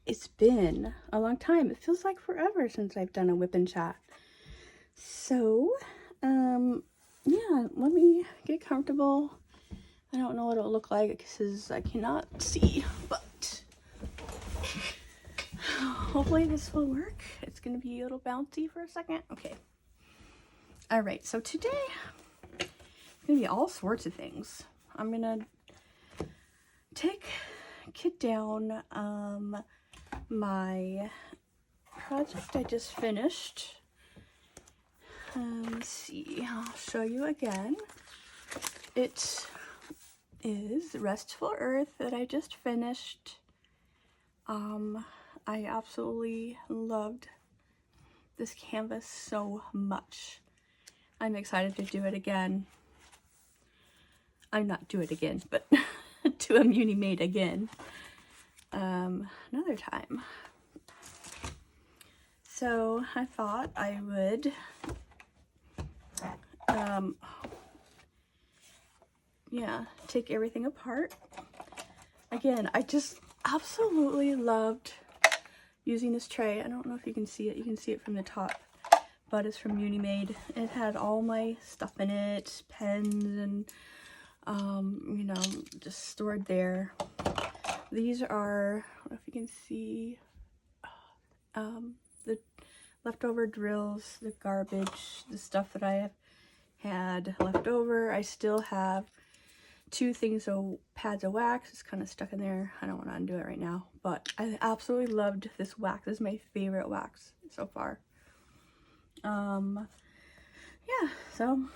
it's been a long time. It feels like forever since I've done a WIP and Chat. So, yeah, let me get comfortable. I don't know what it'll look like because I cannot see, but hopefully this will work. It's going to be a little bouncy for a second. Okay. All right, so today it's going to be all sorts of things. I'm going to take Kit down my project I just finished. Let's see, I'll show you again. It is Restful Earth that I just finished. I absolutely loved this canvas so much. I'm excited to do it again. I'm not do it again, but to a Muni Made again another time. So I thought I would yeah, take everything apart. Again, I just absolutely loved using this tray. I don't know if you can see it. You can see it from the top, but it's from Muni Made. It had all my stuff in it, pens and you know, just stored there. These are, I don't know if you can see, the leftover drills, the garbage, the stuff that I have had left over. I still have 2 things of pads of wax. It's kind of stuck in there. I don't want to undo it right now, but I absolutely loved this wax. This is my favorite wax so far. Yeah, so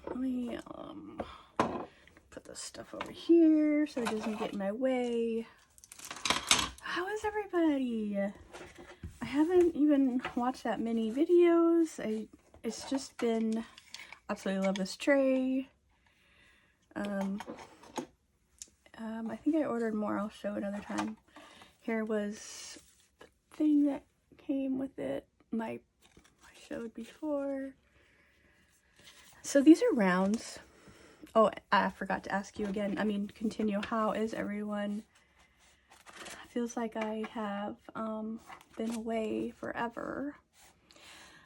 let me put this stuff over here so it doesn't get in my way. How is everybody? I haven't even watched that many videos. It's just been, absolutely love this tray. I think I ordered more. I'll show another time. Here was the thing that came with it. I showed before. So these are rounds. Oh, I forgot to ask you again. I mean, continue. How is everyone? Feels like I have been away forever.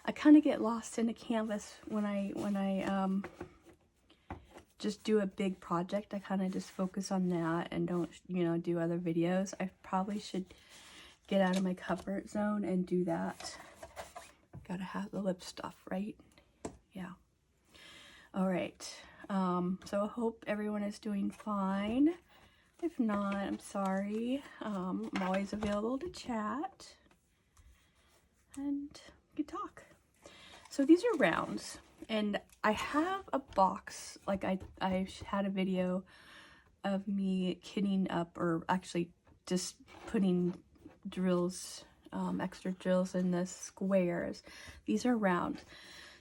I kind of get lost in the canvas when I just do a big project. I kind of just focus on that and don't, you know, do other videos. I probably should get out of my comfort zone and do that. Gotta have the lip stuff, right? Yeah. All right. So I hope everyone is doing fine. If not, I'm sorry. I'm always available to chat and we can talk. So these are rounds, and I have a box. Like I had a video of me kitting up, or actually just putting drills, extra drills in the squares. These are round.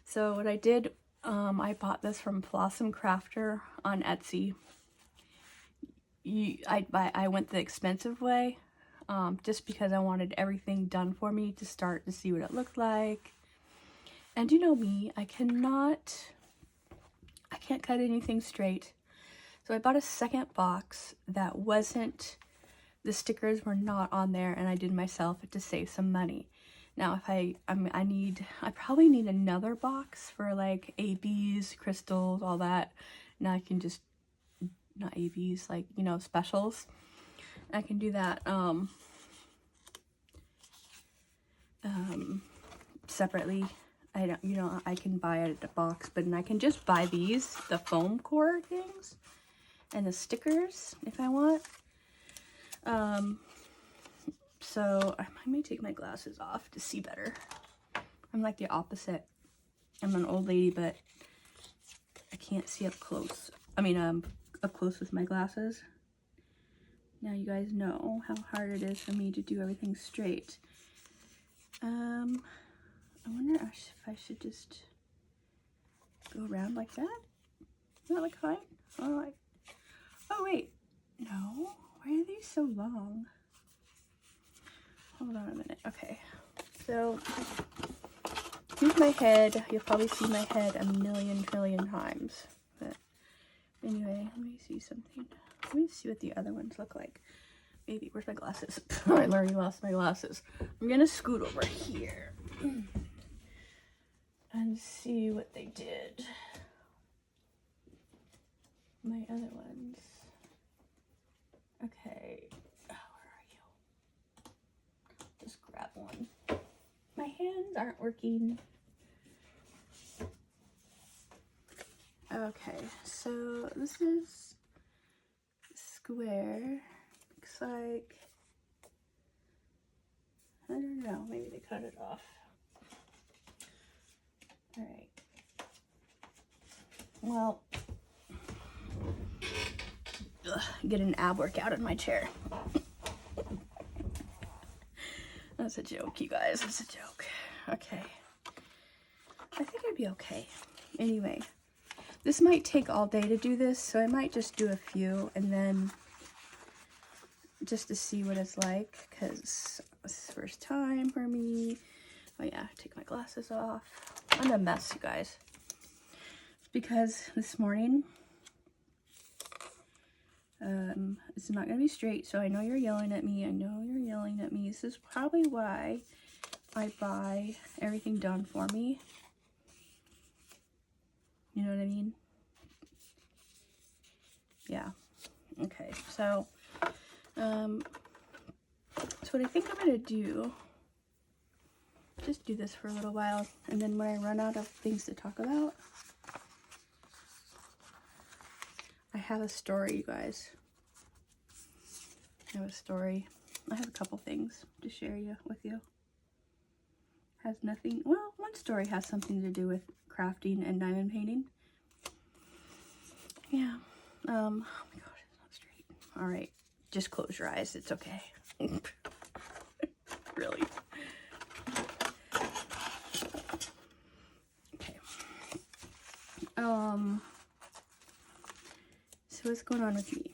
So what I did, I bought this from Blossom Crafter on Etsy. I went the expensive way, just because I wanted everything done for me to start to see what it looked like. And you know me, I can't cut anything straight. So I bought a second box that wasn't, the stickers were not on there, and I did myself to save some money. Now if I probably need another box for like ABs, crystals, all that. Now I can just, not ABs, like, you know, specials. I can do that separately. I don't, you know, I can buy it at the box, but then I can just buy these, the foam core things, and the stickers if I want. So I may take my glasses off to see better. I'm like the opposite. I'm an old lady, but I can't see up close. I mean, up close with my glasses. Now you guys know how hard it is for me to do everything straight. I wonder if I should just go around like that. Does that look fine? Oh wait, no. Why are these so long? Hold on a minute. Okay, so here's my head. You'll probably see my head a million trillion times. But anyway, let me see something. Let me see what the other ones look like. maybe. Where's my glasses? I already lost my glasses. I'm gonna scoot over here and see what they did. My other ones. Okay. Oh, where are you? Just grab one. My hands aren't working. Okay, so this is square. Looks like, I don't know, maybe they cut it off. Alright. Well, get an ab workout in my chair. That's a joke, you guys. That's a joke. Okay. I think I'd be okay. Anyway, this might take all day to do this, so I might just do a few and then just to see what it's like, because it's the first time for me. Oh yeah, take my glasses off. I'm a mess, you guys. It's because this morning, it's not gonna be straight, so I know you're yelling at me. I know you're yelling at me. This is probably why I buy everything done for me. You know what I mean? Yeah. Okay, so what I think I'm gonna do, just do this for a little while, and then when I run out of things to talk about, I have a story, you guys. I have a story. I have a couple things to share with you. Has nothing, well, one story has something to do with crafting and diamond painting. Yeah. Oh my gosh, it's not straight. All right, just close your eyes. It's okay. Really. Okay. So what's going on with me?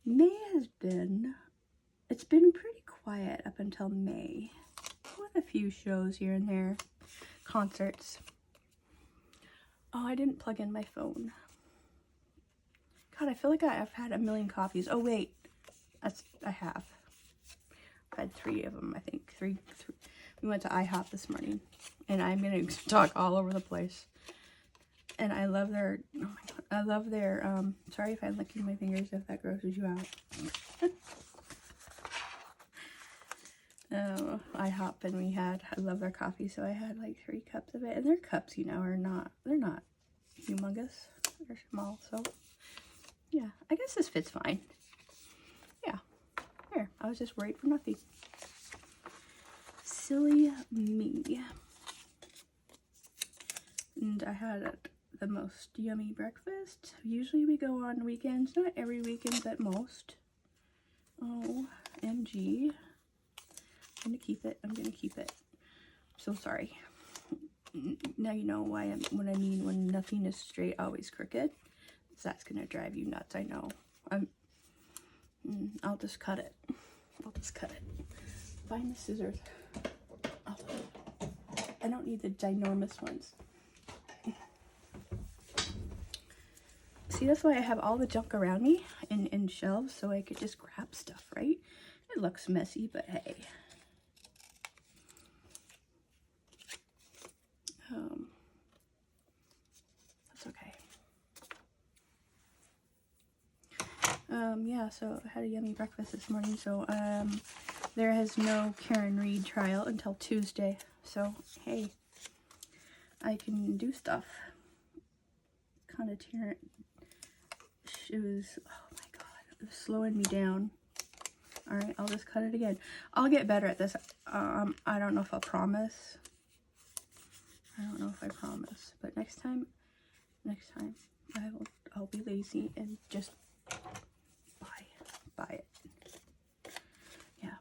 May has been, it's been pretty quiet up until May, with a few shows here and there, concerts. Oh, I didn't plug in my phone. God, I feel like I've had a million coffees. Oh wait, I have. I've had 3 of them, I think. Three. We went to IHOP this morning, and I'm gonna talk all over the place. And I love their, oh my god, I love their, sorry if I'm licking my fingers if that grosses you out. IHOP, and I love their coffee, so I had like 3 cups of it. And their cups, you know, they're not humongous. They're small, so yeah, I guess this fits fine. Yeah, there, I was just worried for nothing. Silly me. And I had the most yummy breakfast. Usually we go on weekends, not every weekend, but most. OMG. I'm gonna keep it. I'm gonna keep it. So sorry. Now you know what I mean when nothing is straight, always crooked. That's gonna drive you nuts. I know. I'll just cut it. I'll just cut it. Find the scissors. I don't need the ginormous ones. See, that's why I have all the junk around me in shelves, so I could just grab stuff, right? It looks messy, but hey. That's okay. Yeah, so I had a yummy breakfast this morning, so there is no Karen Reed trial until Tuesday, so hey, I can do stuff. Kind of tearing, it was, oh my god, it was slowing me down. Alright, I'll just cut it again. I'll get better at this. I don't know if I'll promise. I don't know if I promise, but next time I'll be lazy and just buy it. Yeah.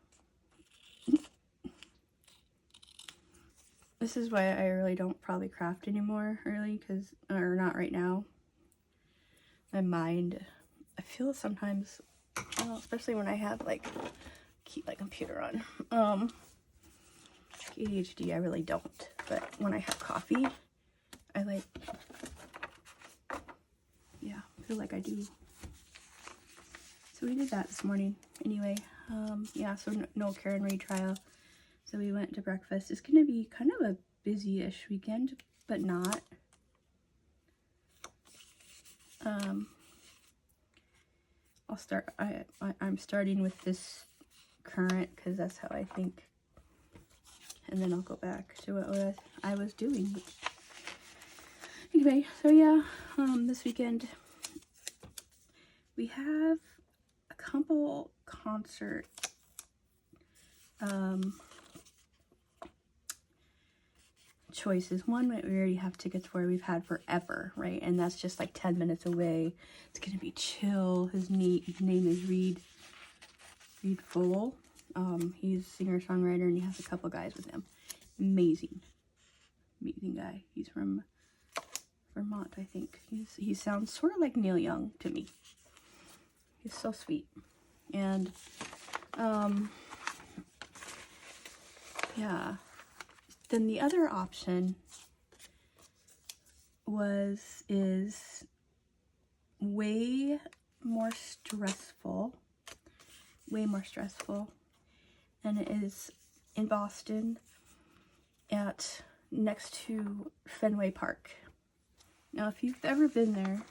This is why I really don't probably craft anymore, really, or not right now. My mind, I feel sometimes, well, especially when I have keep my computer on. ADHD, I really don't, but when I have coffee, I yeah, feel like I do. So we did that this morning. Anyway, yeah, so no Karen Reed trial. So we went to breakfast. It's going to be kind of a busy-ish weekend, but not. I'm starting with this current because that's how I think. And then I'll go back to what I was doing. Anyway, so yeah, this weekend we have a couple concert choices. One we already have tickets for, we've had forever, right? And that's just like 10 minutes away. It's gonna be chill. His name is Reed Full. He's a singer-songwriter and he has a couple guys with him. Amazing guy. He's from Vermont, I think. He sounds sort of like Neil Young to me. He's so sweet. And yeah. Then the other option is way more stressful, and it is in Boston next to Fenway Park. Now, if you've ever been there,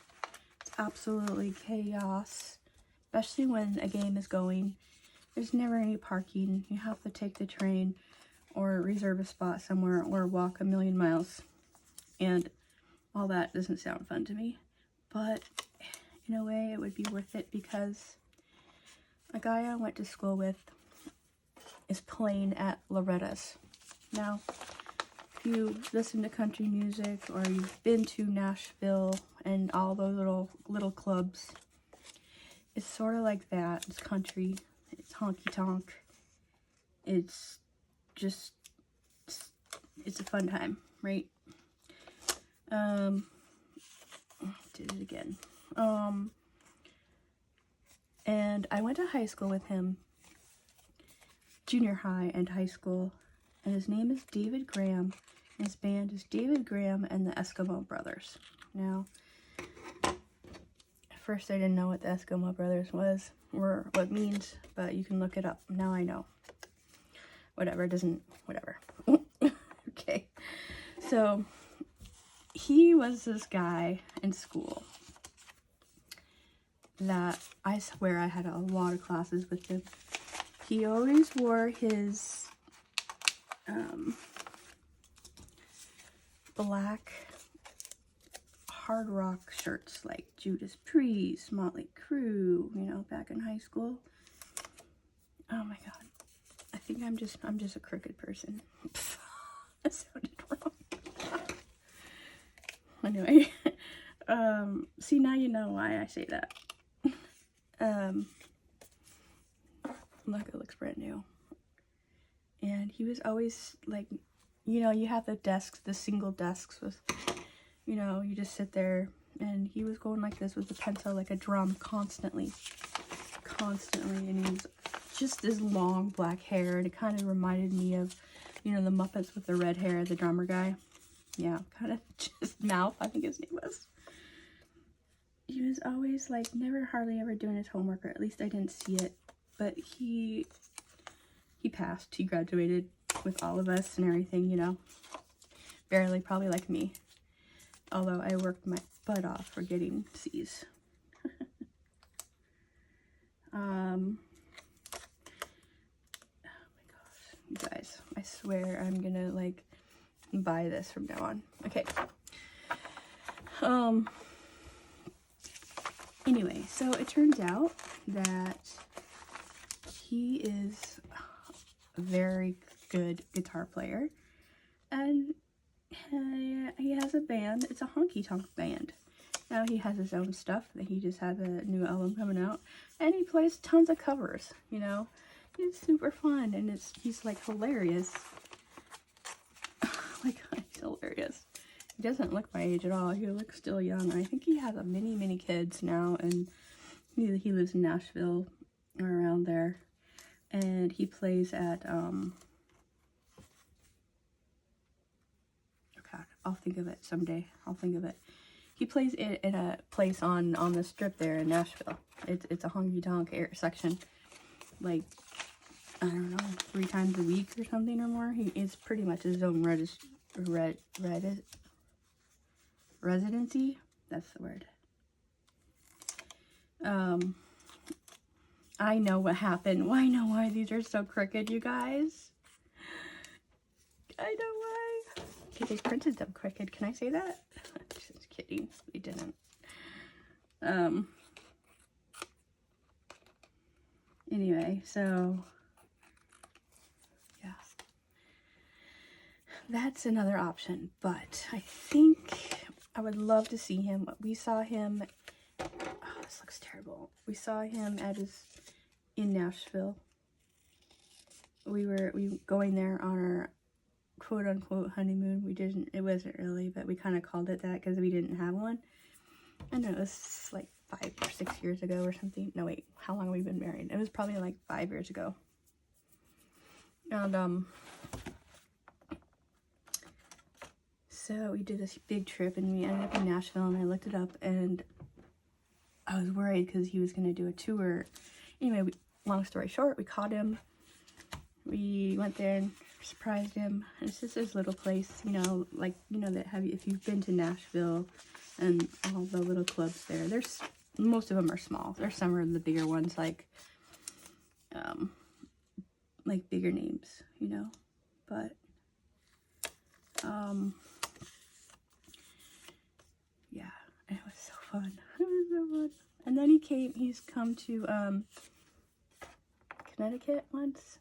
it's absolutely chaos, especially when a game is going. There's never any parking. You have to take the train or reserve a spot somewhere or walk a million miles. And all that doesn't sound fun to me. But in a way, it would be worth it because a guy I went to school with is playing at Loretta's. Now, if you listen to country music or you've been to Nashville and all those little clubs, it's sort of like that. It's country. It's honky-tonk. It's a fun time, right? Did it again. And I went to high school with him, junior high and high school, and his name is David Graham. And his band is David Graham and the Eskimo Brothers. Now, at first I didn't know what the Eskimo Brothers was or what it means, but you can look it up. Now I know. Whatever. Okay. So, he was this guy in school that I swear I had a lot of classes with him. He always wore his black hard rock shirts like Judas Priest, Motley Crue, you know, back in high school. Oh my god. I think I'm just a crooked person. That sounded wrong. Anyway, see, now you know why I say that. Look, it looks brand new. And he was always like, you know, you have the desks, the single desks with, you know, you just sit there, and he was going like this with the pencil like a drum constantly, and he was just this long black hair, and it kind of reminded me of, you know, the Muppets with the red hair, the drummer guy. Yeah, kind of just Mouth, I think his name was. He was always like hardly ever doing his homework, or at least I didn't see it. But he passed. He graduated with all of us and everything, you know. Barely, probably like me. Although I worked my butt off for getting C's. Oh my gosh, you guys, I swear I'm gonna like buy this from now on. Okay. Anyway, so it turns out that he is a very good guitar player, and he has a band. It's a honky-tonk band. Now he has his own stuff. He just had a new album coming out, and he plays tons of covers, you know. It's super fun, and he's like hilarious. Oh my god, he's hilarious. He doesn't look my age at all. He looks still young. I think he has many kids now, and he lives in Nashville or around there. And he plays at, oh god, I'll think of it someday. I'll think of it. He plays it in a place on the strip there in Nashville. It's a honky tonk section, like, I don't know, 3 times a week or something or more. It's pretty much his own residency. That's the word. I know what happened. I know why these are so crooked, you guys. I know why. Okay, they printed them crooked. Can I say that? Just kidding. We didn't. Anyway, so yeah, that's another option, but I think I would love to see him. We saw him, oh, this looks terrible. We saw him in Nashville. We going there on our quote unquote honeymoon. It wasn't really, but we kind of called it that because we didn't have one. I know it was like 5 or 6 years ago or something. No, wait, how long have we been married? It was probably like 5 years ago. And so we did this big trip and we ended up in Nashville, and I looked it up and I was worried because he was going to do a tour. Anyway, long story short, we caught him. We went there and surprised him. And it's just this little place, you know, like, you know, if you've been to Nashville and all the little clubs there, most of them are small. There's some of the bigger ones, like bigger names, you know, but yeah, it was so fun. It was so fun. And then he's come to Connecticut once,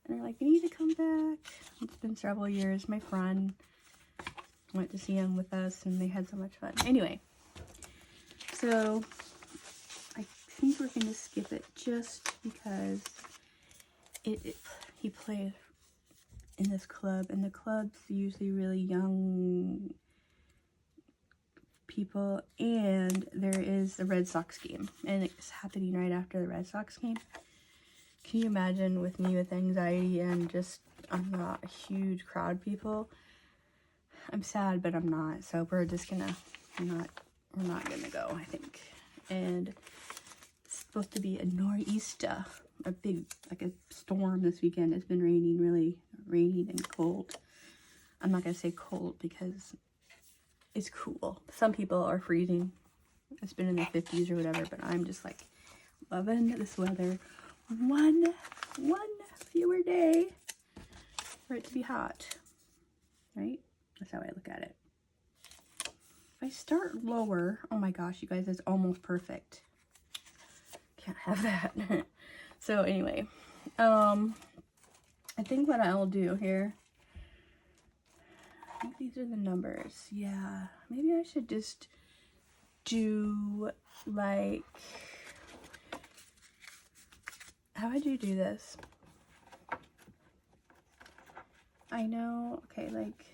and they're like, you need to come back. It's been several years. My friend went to see him with us, and they had so much fun. Anyway, so I think we're going to skip it just because he plays in this club, and the club's usually really young people, and there is the Red Sox game, and it's happening right after the Red Sox game. Can you imagine with me with anxiety and just, I'm not a huge crowd people. I'm sad, but I'm not, so we're not gonna go, I think. And it's supposed to be a nor'easter, a big, like a storm this weekend. It's been raining, really raining and cold. I'm not gonna say cold because it's cool. Some people are freezing. It's been in the 50s or whatever, but I'm just like loving this weather. One fewer day for it to be hot, right? That's how I look at it. If I start lower, oh my gosh, you guys, that's almost perfect. Can't have that. So anyway, I think what I'll do here, I think these are the numbers. Yeah, maybe I should just do like, how would you do this? I know, okay, like,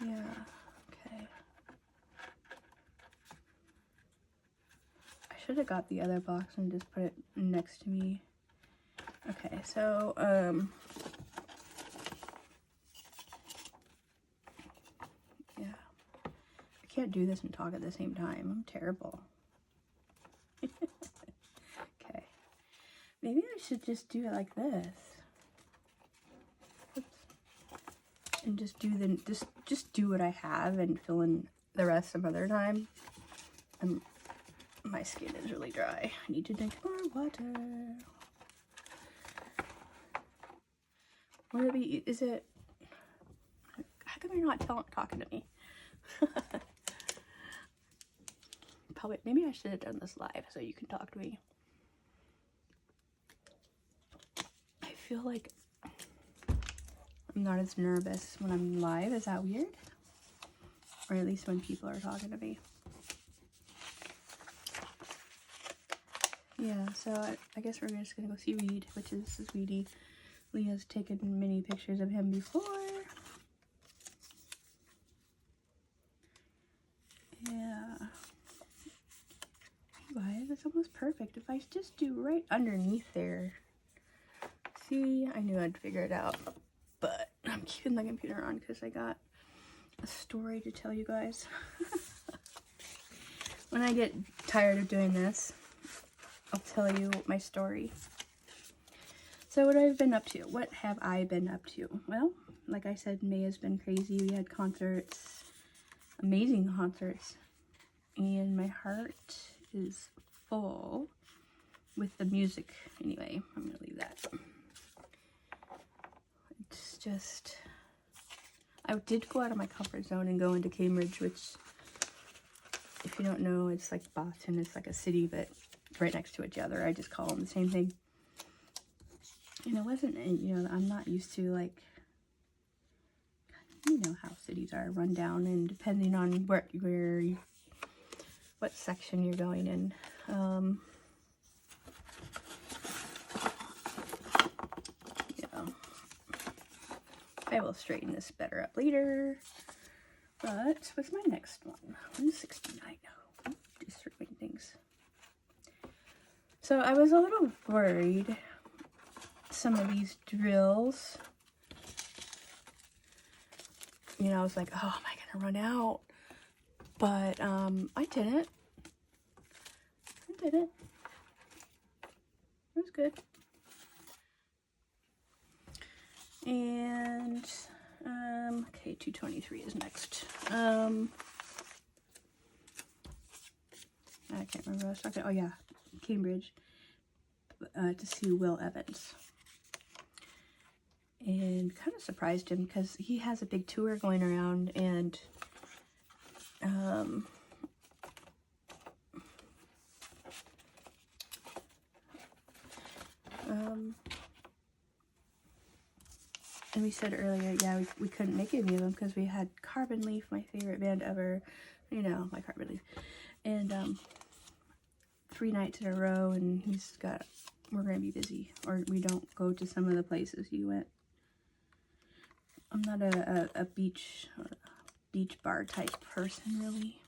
yeah, okay. I should have got the other box and just put it next to me. Okay, so, yeah. I can't do this and talk at the same time. I'm terrible. Okay. Maybe I should just do it like this. Oops. And just do just do what I have and fill in the rest some other time. My skin is really dry. I need to drink more water. Would it be, is it, how come you're not talking to me? Probably, maybe I should have done this live so you can talk to me. I feel like I'm not as nervous when I'm live. Is that weird? Or at least when people are talking to me. Yeah, so I guess we're just gonna go see Reed, which is Sweetie. Leah's taken many pictures of him before. Yeah. Guys, it's almost perfect. If I just do right underneath there. See, I knew I'd figure it out, but I'm keeping the computer on because I got a story to tell you guys. When I get tired of doing this, I'll tell you my story. So what I've been up to. What have I been up to? Well, like I said, May has been crazy. We had concerts, amazing concerts, and my heart is full with the music. Anyway, I'm gonna leave that. It's just, I did go out of my comfort zone and go into Cambridge, which, if you don't know, it's like Boston. It's like a city, but right next to each other. I just call them the same thing. And it wasn't, you know, I'm not used to, like, you know how cities are run down, and depending on what section you're going in. Yeah. I will straighten this better up later. But what's my next one? 169. Just throwing things. So I was a little worried. Some of these drills, you know, I was like, oh, am I gonna run out? But I didn't. It was good. And okay, 223 is next. I can't remember what I was talking. Oh yeah, Cambridge, to see Will Evans. And kind of surprised him because he has a big tour going around, and and we said earlier, yeah, we couldn't make any of them because we had Carbon Leaf, my favorite band ever, you know, my Carbon Leaf, and 3 nights in a row, and we're gonna be busy, or we don't go to some of the places he went. I'm not a beach bar type person, really.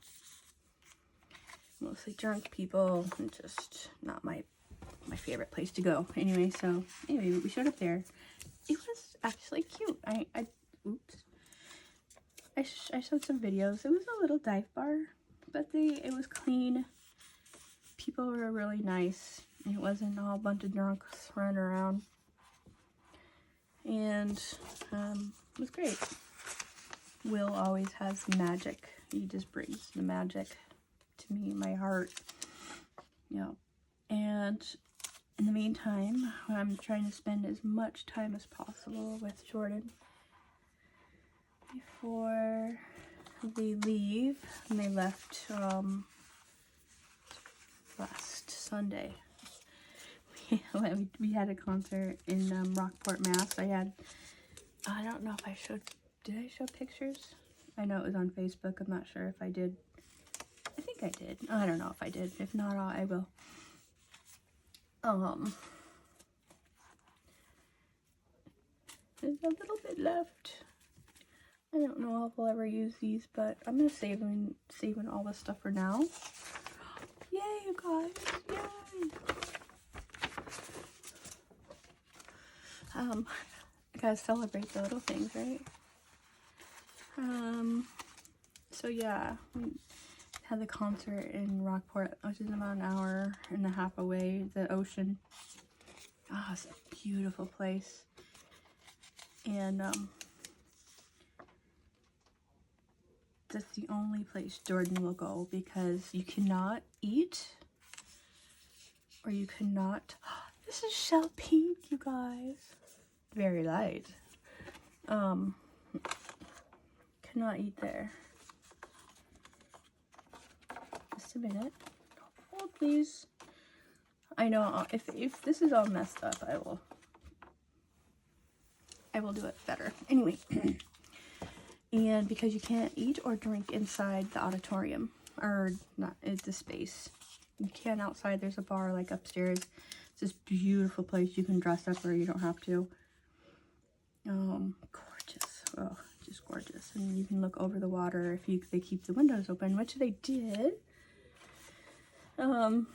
Mostly drunk people, and just not my favorite place to go. Anyway, we showed up there. It was actually cute. Oops. I showed some videos. It was a little dive bar, but it was clean. People were really nice. It wasn't all a bunch of drunks running around. And it was great. Will always has magic. He just brings the magic to me, my heart. You know. And in the meantime, I'm trying to spend as much time as possible with Jordan before they leave. And they left last Sunday. We had a concert in Rockport, Mass. I don't know if I showed, did I show pictures? I know it was on Facebook. I'm not sure if I did. I think I did. I don't know if I did. If not, I will. There's a little bit left. I don't know if I'll ever use these, but I'm gonna saving all this stuff for now. Yay, you guys! Yay! I gotta celebrate the little things, right? So yeah, we had the concert in Rockport, which is about an hour and a half away. The ocean. Ah, it's a beautiful place. And that's the only place Jordan will go, because you cannot eat, or you cannot. This is shell pink, you guys. Very light. Cannot eat there. Just a minute. Hold, please. I know if this is all messed up, I will do it better. Anyway, and because you can't eat or drink inside the auditorium, or not, it's the space. You can outside. There's a bar like upstairs. It's this beautiful place. You can dress up or you don't have to. Gorgeous. Oh, just gorgeous. And you can look over the water if they keep the windows open, which they did. And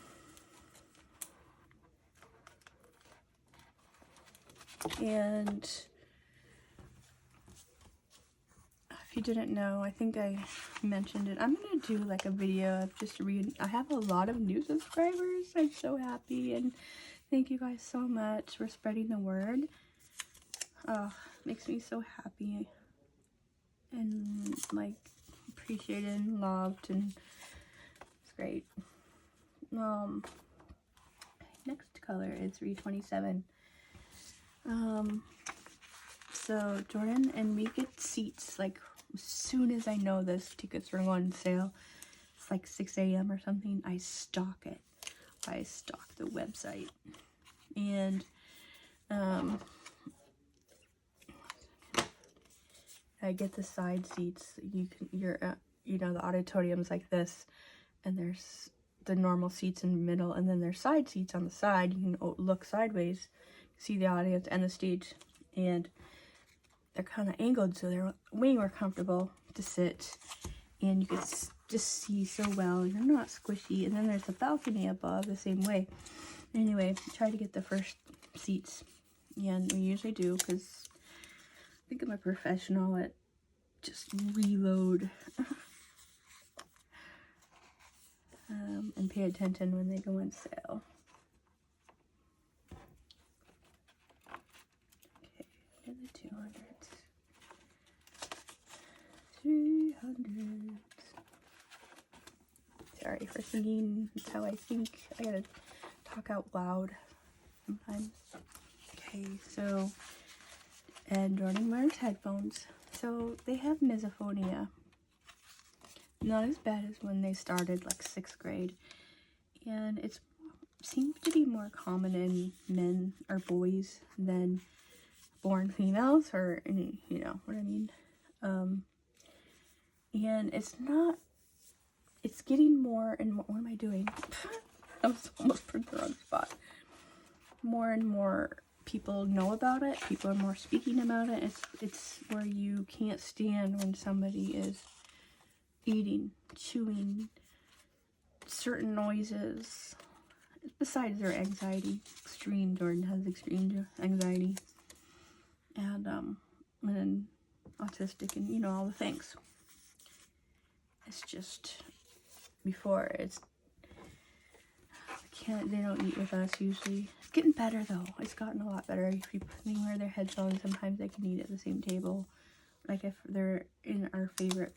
you didn't know, I think I mentioned it. I'm gonna do like a video of just reading. I have a lot of new subscribers. I'm so happy, and thank you guys so much for spreading the word. Oh, makes me so happy and like appreciated and loved, and it's great. Next color is 327. So Jordan and me get seats like as soon as I know this tickets are going on sale. It's like 6 a.m. or something. I stalk it. I stalk the website, and I get the side seats. You know, the auditorium's like this, and there's the normal seats in the middle, and then there's side seats on the side. You can look sideways, see the audience and the stage, and they're kind of angled, so they're way more comfortable to sit, and you can just see so well. You're not squishy. And then there's a balcony above the same way. Anyway, try to get the first seats, and we usually do, because I think I'm a professional at just reload and pay attention when they go on sale. Okay, and the 200s, 300s. Sorry for singing. That's how I think. I gotta talk out loud sometimes. Okay, so, and Jordan wears headphones. So they have misophonia. Not as bad as when they started, like 6th grade. And it seems to be more common in men or boys than born females, or any, you know what I mean. And it's getting more and more. What am I doing? I was almost put the wrong spot. More and more people know about it. People are more speaking about it. It's where you can't stand when somebody is eating, chewing, certain noises. Besides their anxiety, extreme. Jordan has extreme anxiety, and autistic, and you know, all the things. It's just before they don't eat with us usually. It's getting better though. It's gotten a lot better. If they wear their headphones, sometimes they can eat at the same table. Like if they're in our favorite,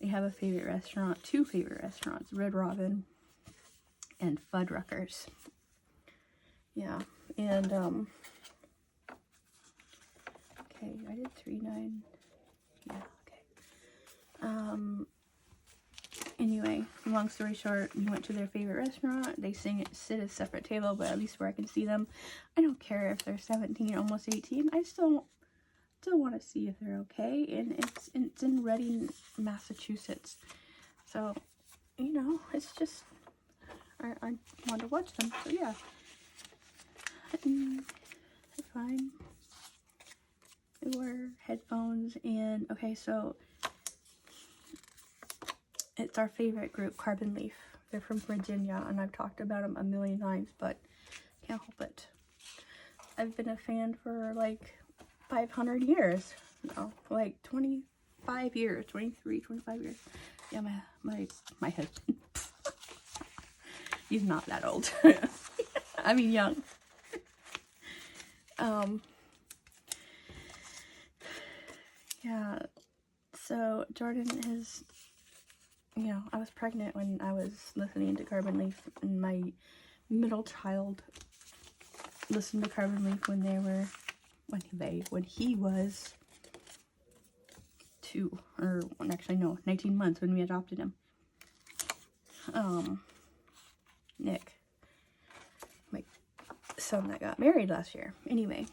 they have a favorite restaurant, 2 favorite restaurants, Red Robin and Fuddruckers. Yeah, and okay, I did 3-9. Yeah, okay. Anyway, long story short, we went to their favorite restaurant. They sit at a separate table, but at least where I can see them. I don't care if they're 17, almost 18. I still want to see if they're okay. And it's in Reading, Massachusetts. So, you know, it's just, I want to watch them. So, yeah. They're fine. They wear headphones. And, okay, so it's our favorite group, Carbon Leaf. They're from Virginia, and I've talked about them a million times, but can't help it. I've been a fan for like 500 years. No, like 25 years, 23, 25 years. Yeah, my husband. He's not that old. I mean, young. Yeah, so Jordan is, you know, I was pregnant when I was listening to Carbon Leaf, and my middle child listened to Carbon Leaf when he was 2, or actually no, 19 months when we adopted him. Nick, my son that got married last year. Anyway,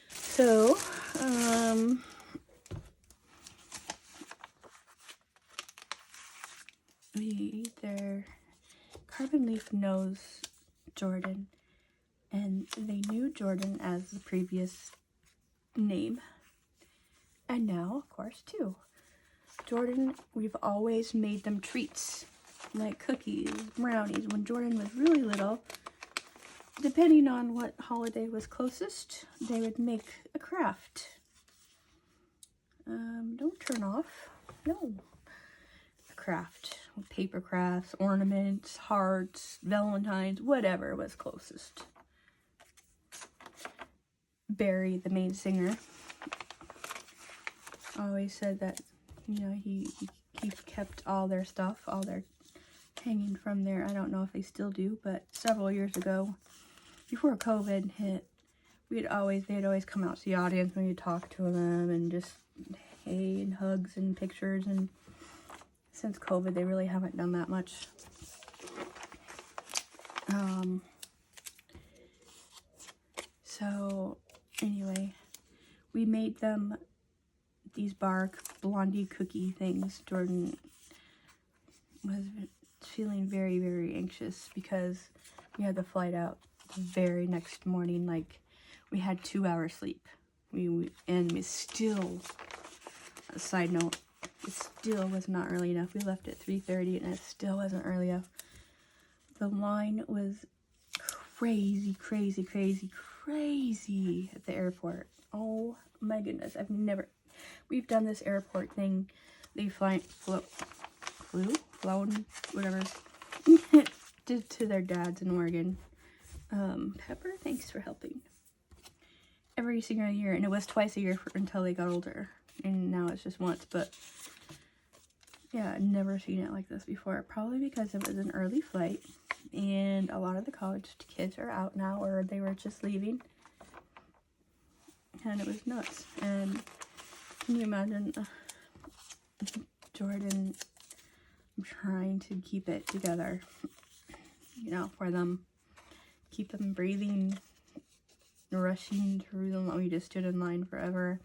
so, Carbon Leaf knows Jordan, and they knew Jordan as the previous name, and now, of course, too. Jordan, we've always made them treats, like cookies, brownies. When Jordan was really little, depending on what holiday was closest, they would make a craft. Don't turn off. No. Craft. Paper crafts, ornaments, hearts, valentines, whatever was closest. Barry, the main singer, always said that, you know, he kept all their stuff, all their hanging from there. I don't know if they still do, but several years ago, before COVID hit, they'd always come out to the audience when you talk to them and just, hey, and hugs and pictures. And since COVID, they really haven't done that much. So anyway, we made them these bark blondie cookie things. Jordan was feeling very, very anxious because we had the flight out the very next morning. Like, we had 2 hours sleep. And we still, a side note, it still was not early enough. We left at 3:30 and it still wasn't early enough. The line was crazy, crazy, crazy, crazy at the airport. Oh my goodness, we've done this airport thing. They flown, whatever, to their dads in Oregon. Pepper, thanks for helping. Every single year, and it was twice a year until they got older, and now it's just once. But yeah, I've never seen it like this before, probably because it was an early flight, and a lot of the college kids are out now, or they were just leaving, and it was nuts. And can you imagine Jordan trying to keep it together, you know, for them, keep them breathing, rushing through them. We just stood in line forever.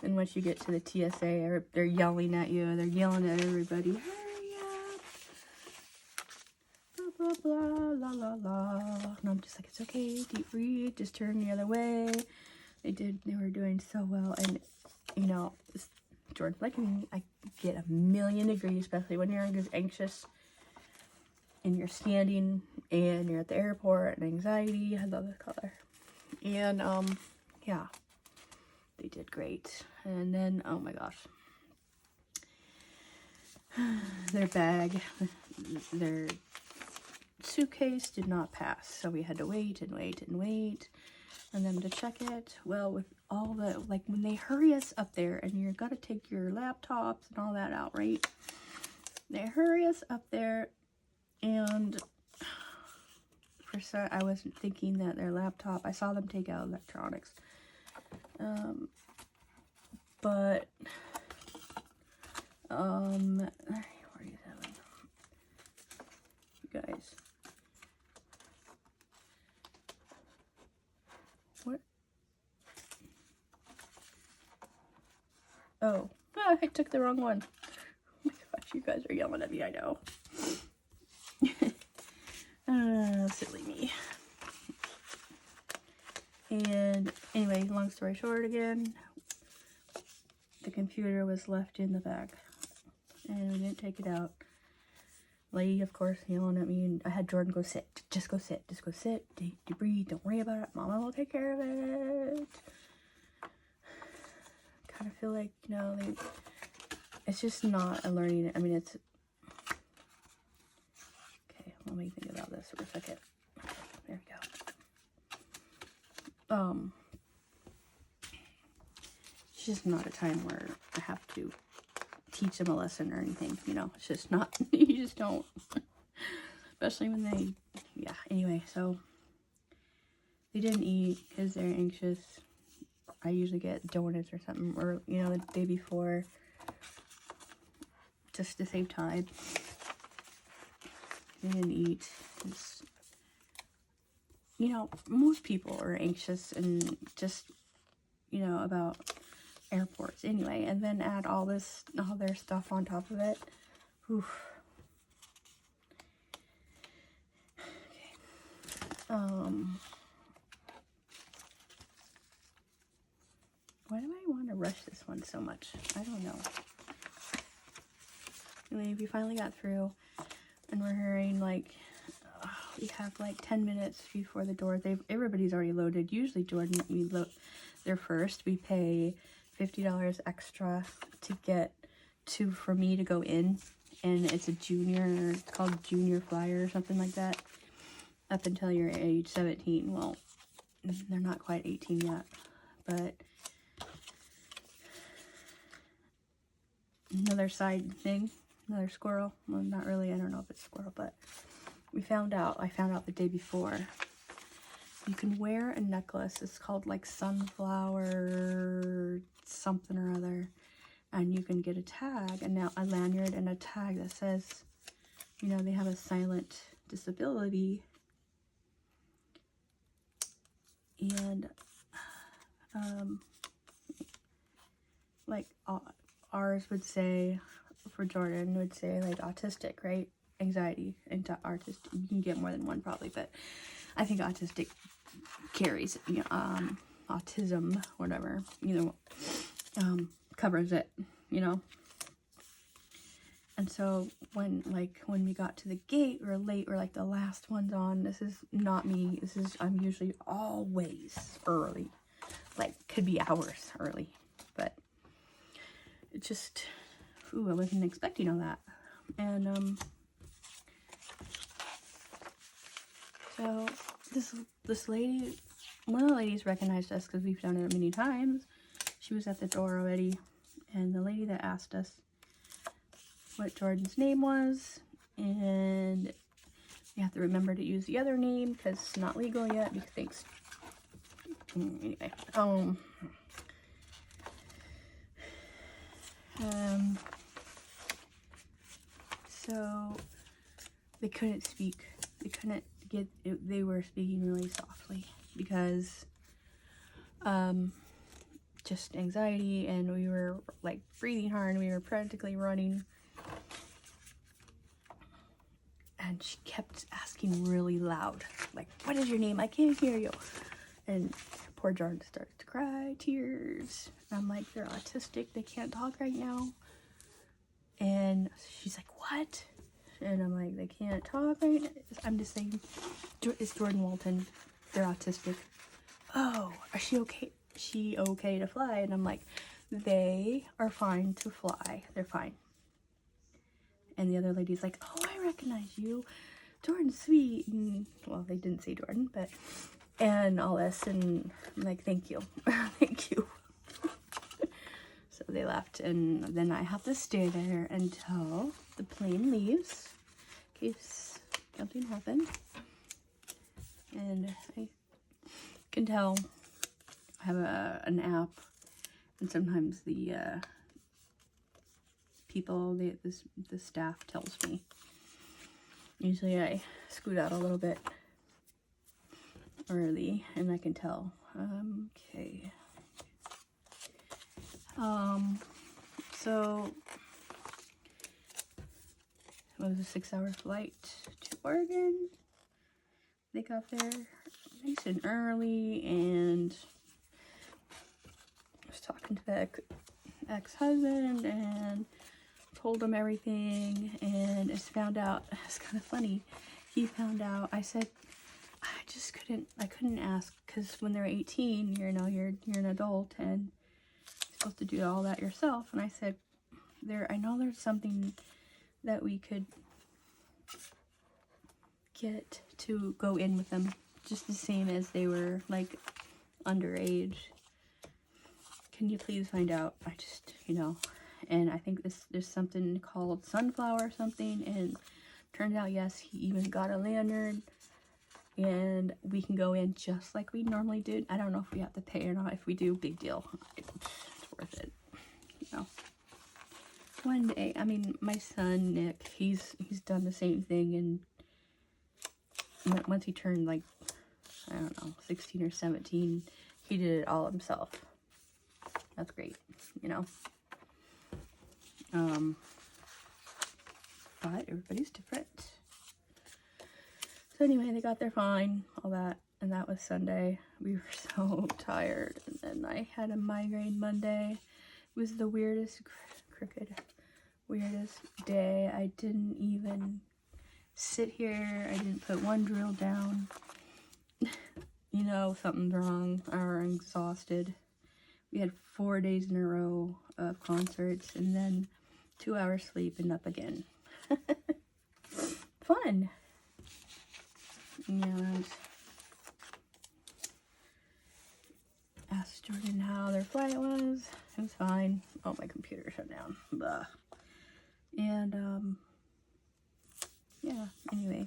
And once you get to the TSA, they're yelling at you. They're yelling at everybody. Hurry up. Blah, blah, blah, la, la, la. And I'm just like, it's okay. Deep breathe. Just turn the other way. They were doing so well. And, you know, Jordan's like me. I get 1,000,000 degrees, especially when you're anxious and you're standing and you're at the airport and anxiety. I love this color. And, yeah. They did great. And then, oh my gosh, their bag, their suitcase did not pass. So we had to wait and wait and wait for them to check it. Well, with all the, like, when they hurry us up there and you've got to take your laptops and all that out, right? They hurry us up there, and I wasn't thinking that their laptop, I saw them take out electronics. But, what are you having? You guys. What? Oh, I took the wrong one. Oh my gosh, you guys are yelling at me, I know. Silly me. And anyway, long story short again, the computer was left in the bag and we didn't take it out. Lady, of course, yelling at me, and I had Jordan go sit. Just go sit. Just go sit. Deep breathe. Don't worry about it. Mama will take care of it. Kind of feel like, you know, it's just not a learning. I mean, it's... Okay, let me think about this for a second. There we go. It's just not a time where I have to teach them a lesson or anything, you know. It's just not, you just don't. Especially when they, yeah, anyway, so they didn't eat because they're anxious. I usually get donuts or something, or, you know, the day before, just to save time. They didn't eat. It's, you know, most people are anxious and just, you know, about airports anyway, and then add all their stuff on top of it. Oof. Okay. Why do I want to rush this one so much? I don't know. Anyway, we finally got through, and we're hearing, like, we have like 10 minutes before the door. Everybody's already loaded. Usually Jordan, we load there first. We pay $50 extra to get two for me to go in, and it's a junior, it's called junior flyer or something like that, up until you're age 17. Well, they're not quite 18 yet, but another side thing, another squirrel. Well, not really, I don't know if it's squirrel, but I found out the day before, you can wear a necklace. It's called like sunflower something or other, and you can get a tag, and now a lanyard and a tag that says, you know, they have a silent disability. And like ours would say, for Jordan would say like autistic, right? Anxiety and artist. You can get more than one probably, but I think autistic carries, you know, autism, whatever, you know, covers it, you know. And so when we got to the gate, we were late, we're like the last ones on. This is not me. I'm usually always early, like could be hours early, but it just, I wasn't expecting all that. And so this lady, one of the ladies recognized us because we've done it many times. She was at the door already, and the lady that asked us what Jordan's name was, and you have to remember to use the other name because it's not legal yet, because thanks. Anyway, so they couldn't speak. They couldn't get it. They were speaking really softly because just anxiety, and we were like breathing hard, and we were practically running. And she kept asking really loud, like, what is your name? I can't hear you. And poor Jordan starts to cry, tears. And I'm like, they're autistic. They can't talk right now. And she's like, what? And I'm like, they can't talk right now. I'm just saying, it's Jordan Walton. They're autistic. Oh, is she okay? She okay to fly? And I'm like, they are fine to fly. They're fine. And the other lady's like, oh, I recognize you. Jordan's sweet. And, well, they didn't say Jordan, but, and all this. And I'm like, thank you. Thank you. So they left. And then I have to stay there until the plane leaves, in case something happened. And I can tell I have an app. And sometimes the people, the staff tells me. Usually I scoot out a little bit early, and I can tell. Okay. So it was a 6-hour flight to Oregon. They got there nice and early, and I was talking to the ex-husband and told him everything, and it's found out, it's kind of funny, he found out, I said, I couldn't ask, because when they're 18, you're an adult, and you're supposed to do all that yourself, and I said, I know there's something that we could get to go in with them, just the same as they were, like, underage. Can you please find out? I just, and I think there's something called Sunflower or something, and turns out, yes, he even got a lanyard, and we can go in just like we normally do. I don't know if we have to pay or not. If we do, big deal. It's worth it, One day, I mean, my son, Nick, he's done the same thing, and once he turned, like, I don't know, 16 or 17, he did it all himself. That's great, but everybody's different. So anyway, they got there fine, all that, and that was Sunday. We were so tired, and then I had a migraine Monday. It was the weirdest, weirdest day. I didn't even sit here. I didn't put one drill down. Something's wrong, or I'm exhausted. we had 4 days in a row of concerts, and then 2 hours sleep and up again. Fun. And asked Jordan how their flight was. It was fine. Oh, my computer shut down. Blah. And yeah, anyway,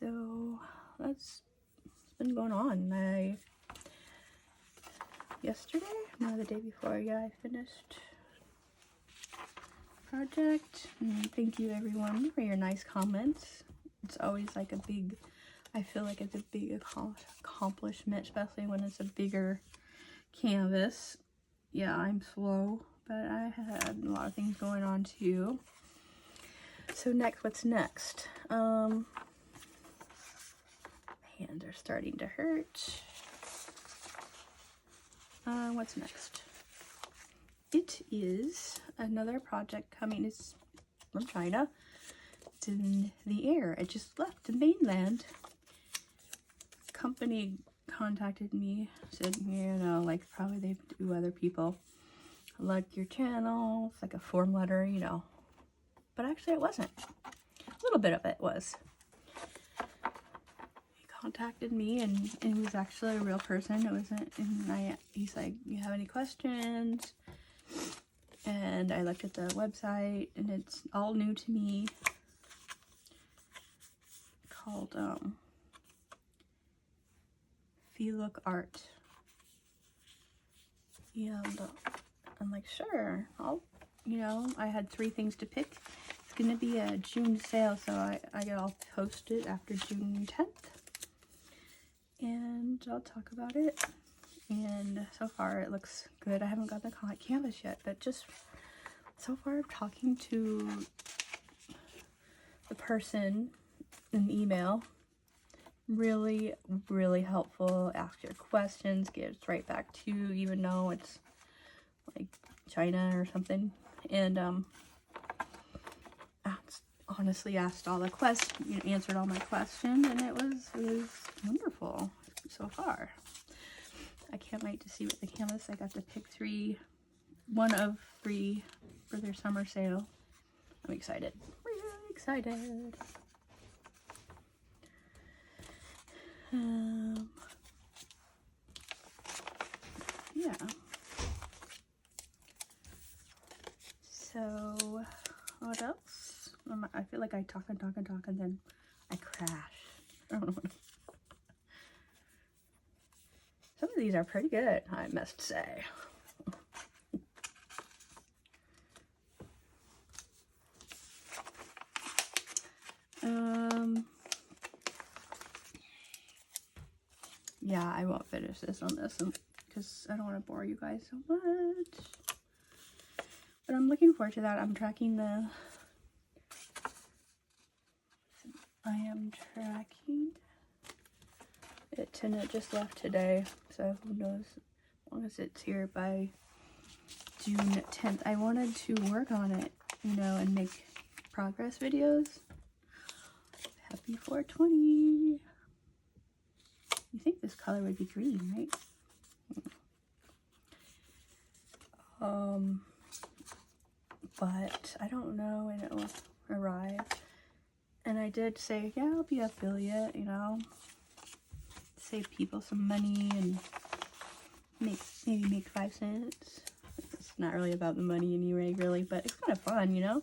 so that's what's been going on. Yesterday, no, the day before, yeah, I finished project. And thank you everyone for your nice comments. It's always like a big, I feel like it's a big accomplishment, especially when it's a bigger canvas. Yeah, I'm slow, but I had a lot of things going on too. So what's next? My hands are starting to hurt. What's next? It is another project coming. It's from China. It's in the air. It just left the mainland. Company contacted me, said, you know, like probably they do other people. I like your channel. It's like a form letter, you know. But actually it wasn't. A little bit of it was. He contacted me and it was actually a real person. It wasn't, and he's like, you have any questions? And I looked at the website and it's all new to me. Called Look Art. And I'm like, sure, you know, I had 3 things to pick. It's gonna be a June sale, so I'll post it after June 10th. And I'll talk about it. And so far it looks good. I haven't got the canvas yet, but just so far talking to the person in email, really, really helpful. Ask your questions, gives right back to you, even though it's like China or something. And honestly asked all the questions, you know, answered all my questions, and it was wonderful so far. I can't wait to see what the canvas. I got to pick 1 of 3 for their summer sale. I'm excited. Really excited. Yeah. So, what else? I feel like I talk and then I crash. I don't know what. Some of these are pretty good, I must say. Yeah, I won't finish this on this because I don't want to bore you guys so much. But I'm looking forward to that. I am tracking it, and it just left today. So who knows, as long as it's here by June 10th. I wanted to work on it, you know, and make progress videos. Happy 420. You think this color would be green, right? But I don't know when it will arrive. And I did say, yeah, I'll be affiliate, you know, save people some money and maybe make 5 cents. It's not really about the money anyway, really, but it's kind of fun, you know.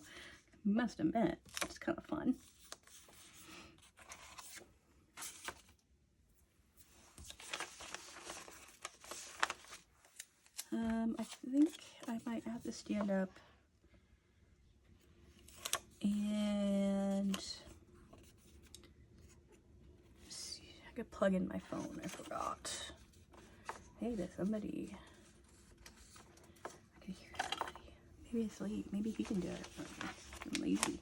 You must admit, it's kind of fun. I think I might have to stand up and see. I could plug in my phone. I forgot. Hey, there's somebody. I can hear somebody. Maybe it's late. Maybe he can do it. I'm lazy.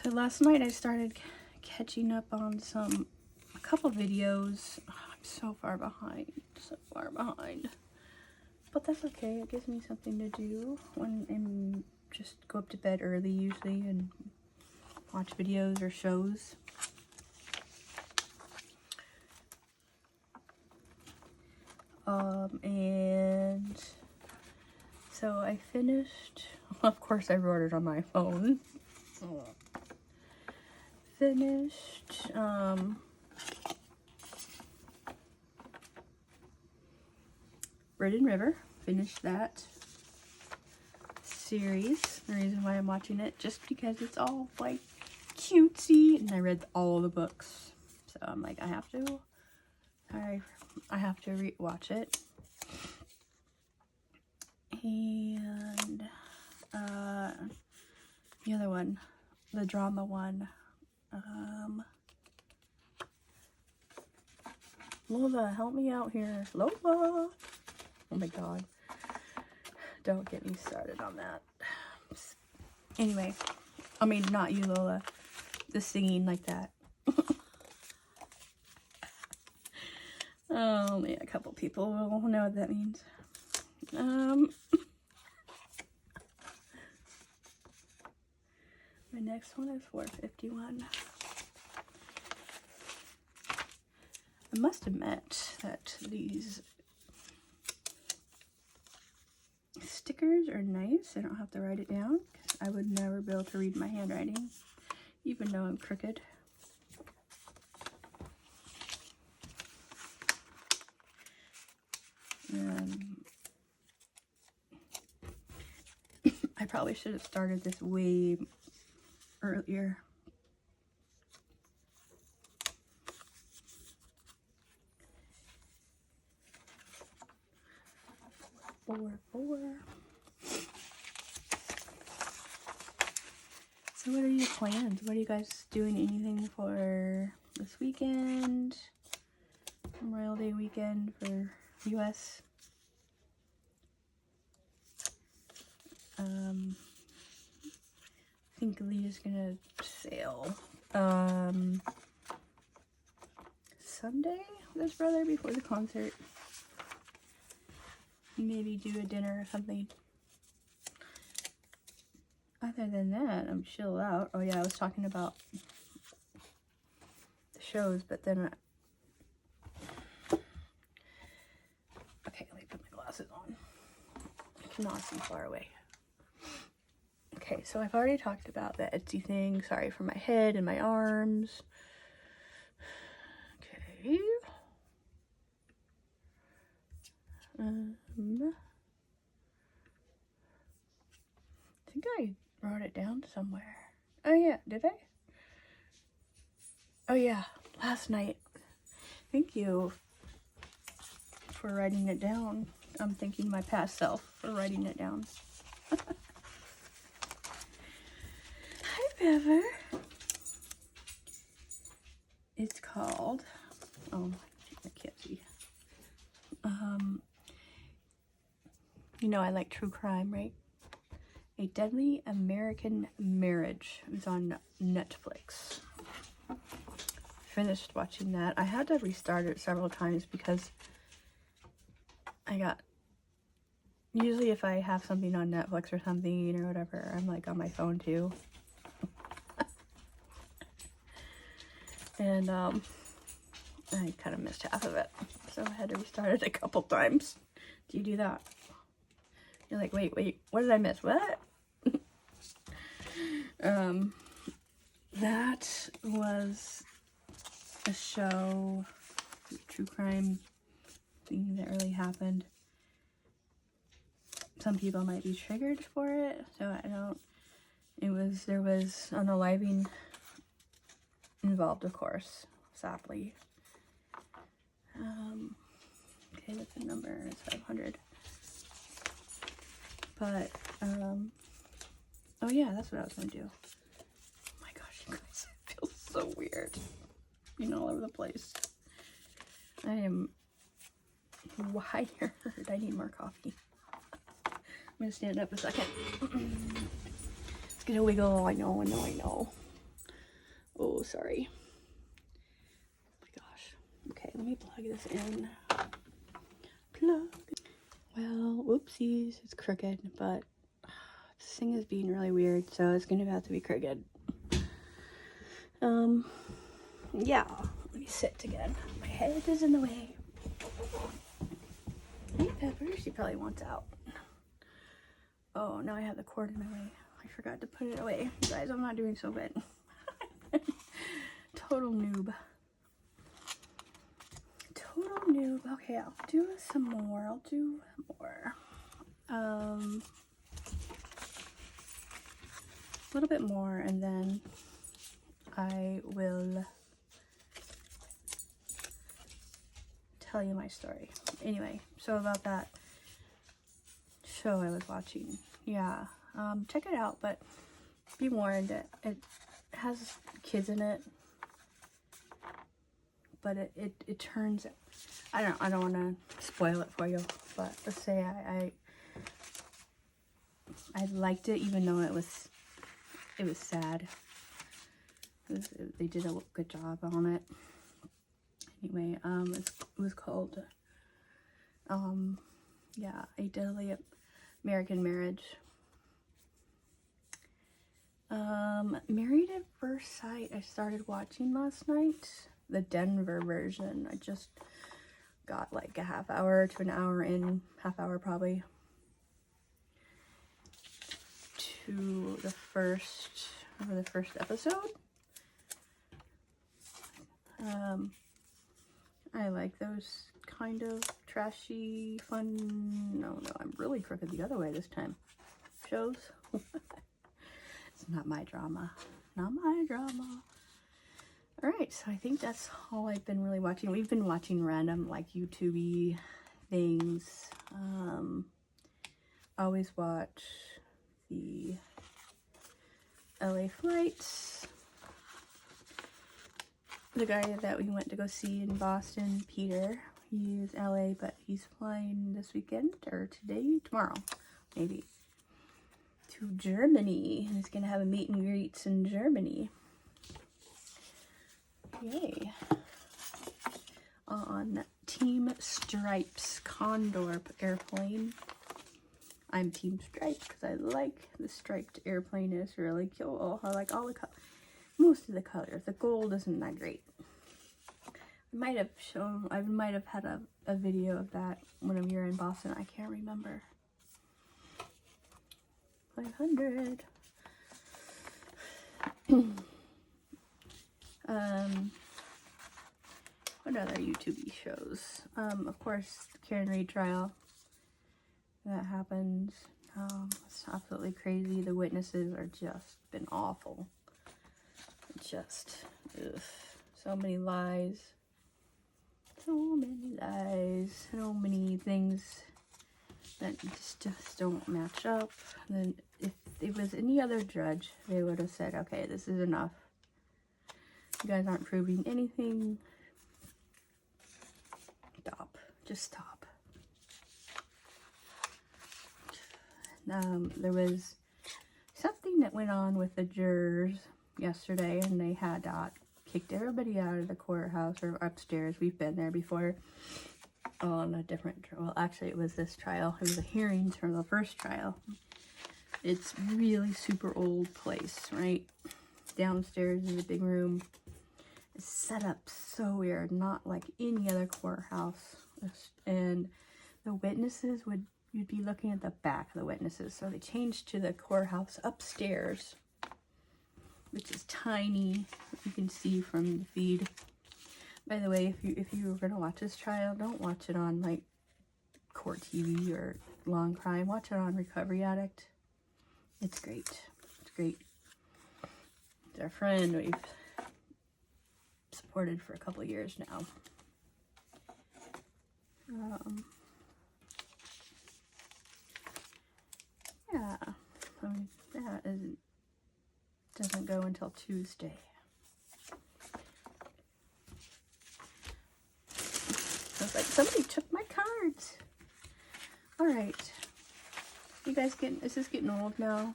So last night I started catching up on a couple videos. Oh, I'm so far behind. But that's okay. It gives me something to do and just go up to bed early usually and watch videos or shows. And so I finished, of course I wrote it on my phone. Finished, Ridden River. Finished that series. The reason why I'm watching it, just because it's all like cutesy, and I read all the books, so I'm like, I have to watch it. And the other one, the drama one, Lola, help me out here, Lola. Oh my god, don't get me started on that. Anyway, I mean, not you, Lola, the singing like that. Only a couple people will know what that means. My next one is 451. I must admit that these stickers are nice. I don't have to write it down, because I would never be able to read my handwriting, even though I'm crooked. I probably should have started this way earlier. Four. So what are your plans? What are you guys doing? Anything for this weekend? Memorial Day weekend for US? I think Leah's gonna sail Sunday with his brother before the concert. Maybe do a dinner or something. Other than that, I'm chill out. Oh yeah, I was talking about the shows, but then okay, let me put my glasses on. I cannot see far away. Okay, so I've already talked about the Etsy thing. Sorry for my head and my arms. Okay. I think I wrote it down somewhere. Oh yeah, did I? Oh yeah, last night. Thank you for writing it down. I'm thanking my past self for writing it down. Hi, Bever. It's called, oh, I can't see. You know I like true crime, right? A Deadly American Marriage. It's on Netflix. Finished watching that. I had to restart it several times because usually if I have something on Netflix or something or whatever, I'm like on my phone too. And I kind of missed half of it, so I had to restart it a couple times. Do you do that? You're like, wait, what did I miss? What? That was a show, true crime thing that really happened. Some people might be triggered for it, so I don't. There was unaliving involved, of course, sadly. Okay, that's the number, it's 500. But, oh yeah, that's what I was gonna do. Oh my gosh, you guys, it feels so weird being all over the place. I am wired. I need more coffee. I'm gonna stand up a second. It's gonna wiggle. I know. Oh, sorry. Oh my gosh. Okay, let me plug this in. Plug. Well, whoopsies. It's crooked, but this thing is being really weird, so it's gonna have to be crooked. Yeah. Let me sit again. My head is in the way. Hey Pepper, she probably wants out. Oh, now I have the cord in my way. I forgot to put it away. You guys, I'm not doing so good. Total noob. Total noob. Okay, I'll do some more. I'll do more. A little bit more, and then I will tell you my story. Anyway, so about that show I was watching. Yeah, check it out, but be warned that it has kids in it, but it turns, I don't want to spoil it for you, but let's say I liked it even though it was sad. They did a good job on it. Anyway, it was called, yeah, A Deadly American Marriage. Married at First Sight, I started watching last night. The Denver version. I just got like a half hour to an hour in, half hour probably, to the first episode. I like those kind of trashy, fun, no, I'm really crooked the other way this time, shows. It's not my drama. Not my drama. Alright, so I think that's all I've been really watching. We've been watching random, like, YouTube-y things. Always watch the LA flights. The guy that we went to go see in Boston, Peter, he is LA, but he's flying this weekend, or tomorrow, maybe, to Germany. And he's going to have a meet and greets in Germany. Yay. On Team Stripes Condor airplane. I'm Team Stripes because I like the striped airplane. It's really cool. I like all the most of the colors. The gold isn't that great. I might have had a video of that when we were in Boston. I can't remember. 500. What other YouTube shows? Of course, Karen Reed trial. That happens. It's absolutely crazy. The witnesses are just been awful. Just, ugh. So many lies. So many things that just don't match up. And then if it was any other judge, they would have said, okay, this is enough. You guys aren't proving anything. Stop. Just stop. There was something that went on with the jurors yesterday, and they had kicked everybody out of the courthouse or upstairs. We've been there before on a different, well, actually it was this trial. It was a hearing from the first trial. It's really super old place, right? Downstairs in the big room. It's set up so weird, not like any other courthouse. And the witnesses you'd be looking at the back of the witnesses. So they changed to the courthouse upstairs, which is tiny. You can see from the feed. By the way, if you were gonna watch this trial, don't watch it on like Court TV or Long Crime. Watch it on Recovery Addict. It's great. It's great. It's our friend we've supported for a couple of years now. Yeah, that doesn't go until Tuesday. I was like, somebody took my cards. All right, you guys is this getting old now?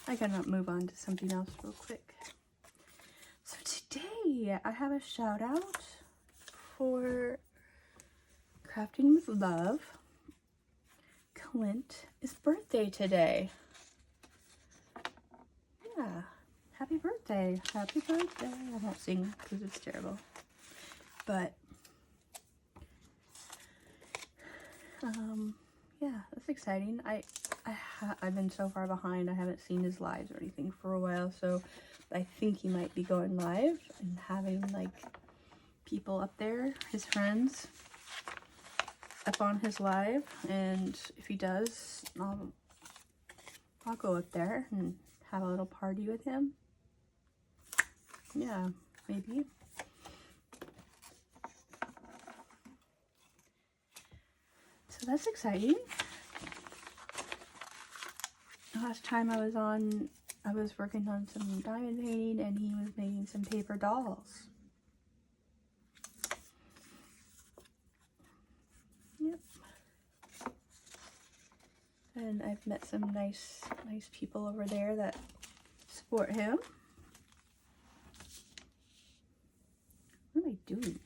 I gotta move on to something else real quick. So today I have a shout out for Crafting with Love. Clint is birthday today. Yeah, happy birthday. Happy birthday. I won't sing because it's terrible. But Yeah, that's exciting. I've been so far behind. I haven't seen his lives or anything for a while, so I think he might be going live and having like people up there, his friends, up on his live. And if he does, I'll go up there and have a little party with him. Yeah, maybe. So that's exciting. Last time I was working on some diamond painting, and he was making some paper dolls. Yep. And I've met some nice people over there that support him. What am I doing?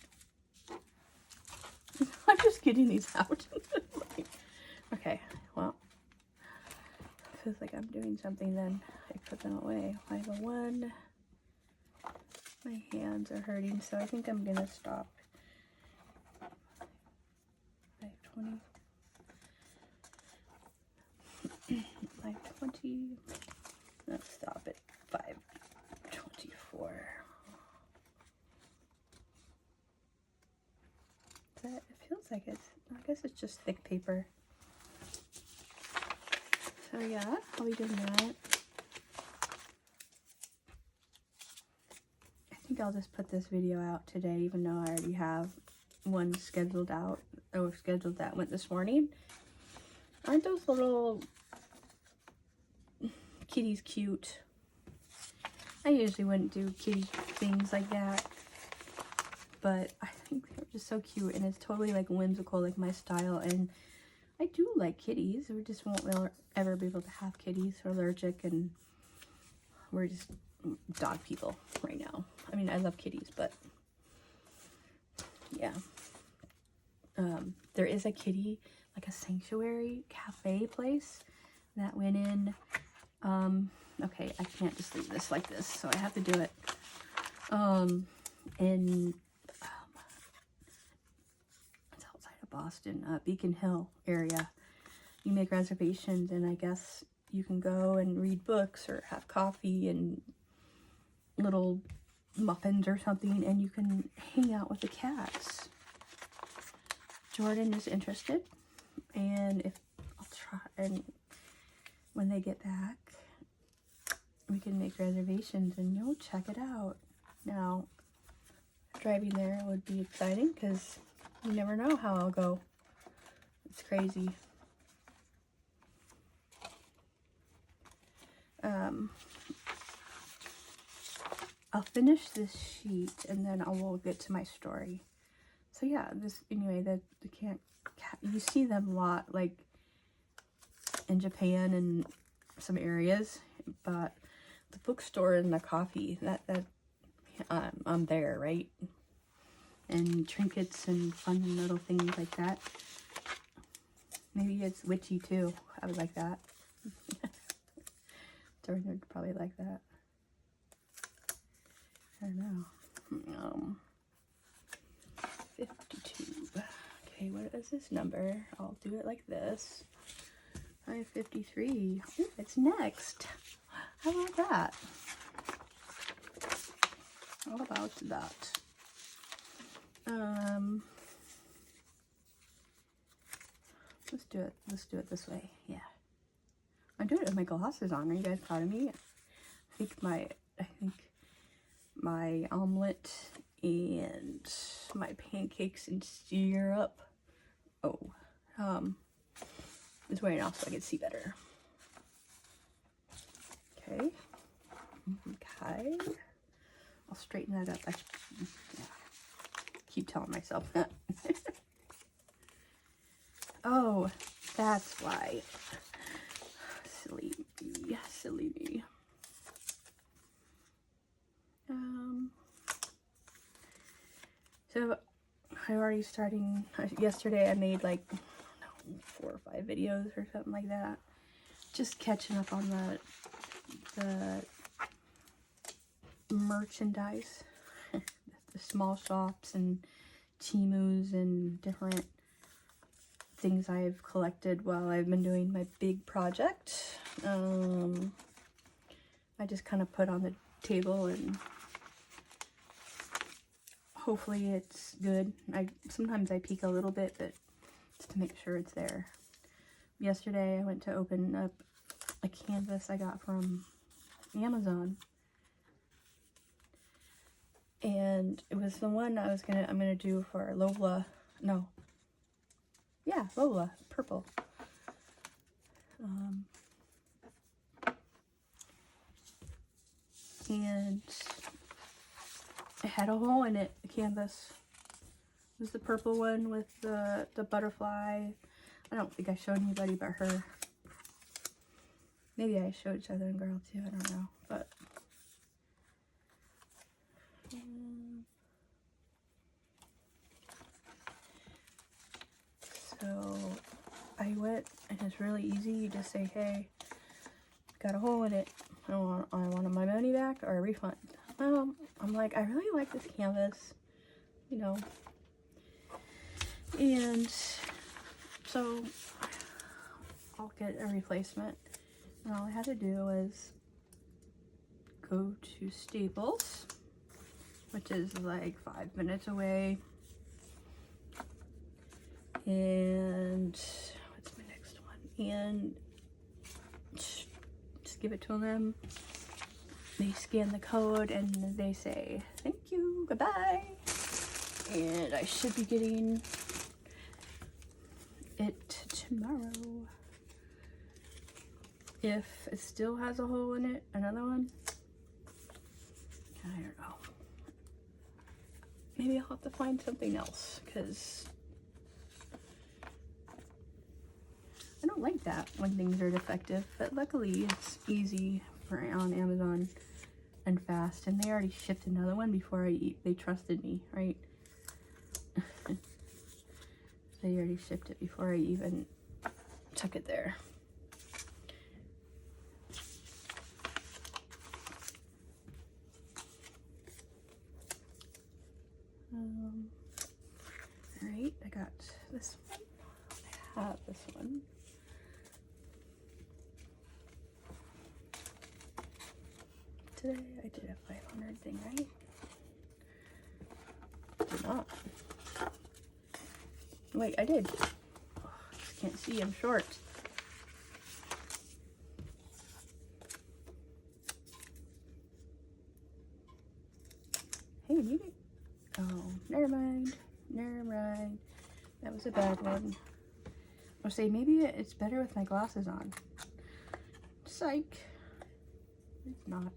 I'm just getting these out. Okay, well, feels like I'm doing something, then I put them away. 501. My hands are hurting, so I think I'm gonna stop. 520. 520. Let's stop at 524. It feels like it's, I guess it's just thick paper. So yeah, I'll be doing that. I think I'll just put this video out today, even though I already have one scheduled out, or scheduled that went this morning. Aren't those little kitties cute? I usually wouldn't do kitty things like that, but I think they're just so cute, and it's totally like whimsical, like my style. And I do like kitties. We just won't ever be able to have kitties. We're allergic, and we're just dog people right now. I mean, I love kitties, but yeah. There is a kitty, like a sanctuary cafe place that went in. Okay, I can't just leave this like this, so I have to do it. In it's outside of Boston, Beacon Hill area. You make reservations, and I guess you can go and read books or have coffee and little muffins or something, and you can hang out with the cats. Jordan is interested, and if I'll try, and when they get back, we can make reservations and you'll check it out. Now, driving there would be exciting because you never know how I'll go. It's crazy. I'll finish this sheet and then I will get to my story. So yeah, this anyway, the cat, you see them a lot, like in Japan and some areas, but the bookstore and the coffee, that I'm there, right? And trinkets and fun little things like that. Maybe it's witchy too. I would like that. Jordan would probably like that. I don't know. 52. Okay, what is this number? I'll do it like this. 553. Ooh, it's next. How about that? How about that? Let's do it. Let's do it this way. Yeah. I'm doing it with my glasses on. Are you guys proud of me? I think my omelet and my pancakes and syrup. Is wearing off so I can see better. Okay. Okay. I'll straighten that up. Yeah. Keep telling myself that. Oh, that's why. Silly me. Silly me. So I already starting yesterday. I made like 4 or 5 videos or something like that. Just catching up on the merchandise, the small shops and Temus and different things I've collected while I've been doing my big project. I just kind of put on the table and hopefully it's good. Sometimes I peek a little bit, but just to make sure it's there. Yesterday I went to open up a canvas I got from Amazon, and it was the one I'm gonna do for Lola. No, yeah, Lola, purple. And it had a hole in it. The canvas it was the purple one with the butterfly. I don't think I showed anybody but her. Maybe I showed Southern Girl too, I don't know, but so I went, and it's really easy. You just say, hey, got a hole in it. I want my money back or a refund. I'm like, I really like this canvas, you know, and so I'll get a replacement. And all I had to do was go to Staples, which is like 5 minutes away, and what's my next one? And just give it to them. They scan the code and they say, thank you, goodbye. And I should be getting it tomorrow. If it still has a hole in it, another one, I don't know. Maybe I'll have to find something else, because I don't like that when things are defective, but luckily it's easy on Amazon and fast, and they already shipped another one before they trusted me, right? They already shipped it before I even took it there. Alright, I got this one. I have this one. Today I did a 500 thing, right? Did not. Wait, I did. Oh, I just can't see, I'm short. Hey, maybe. Oh, never mind. Never mind. That was a bad one. I'll say maybe it's better with my glasses on. Psych. It's not.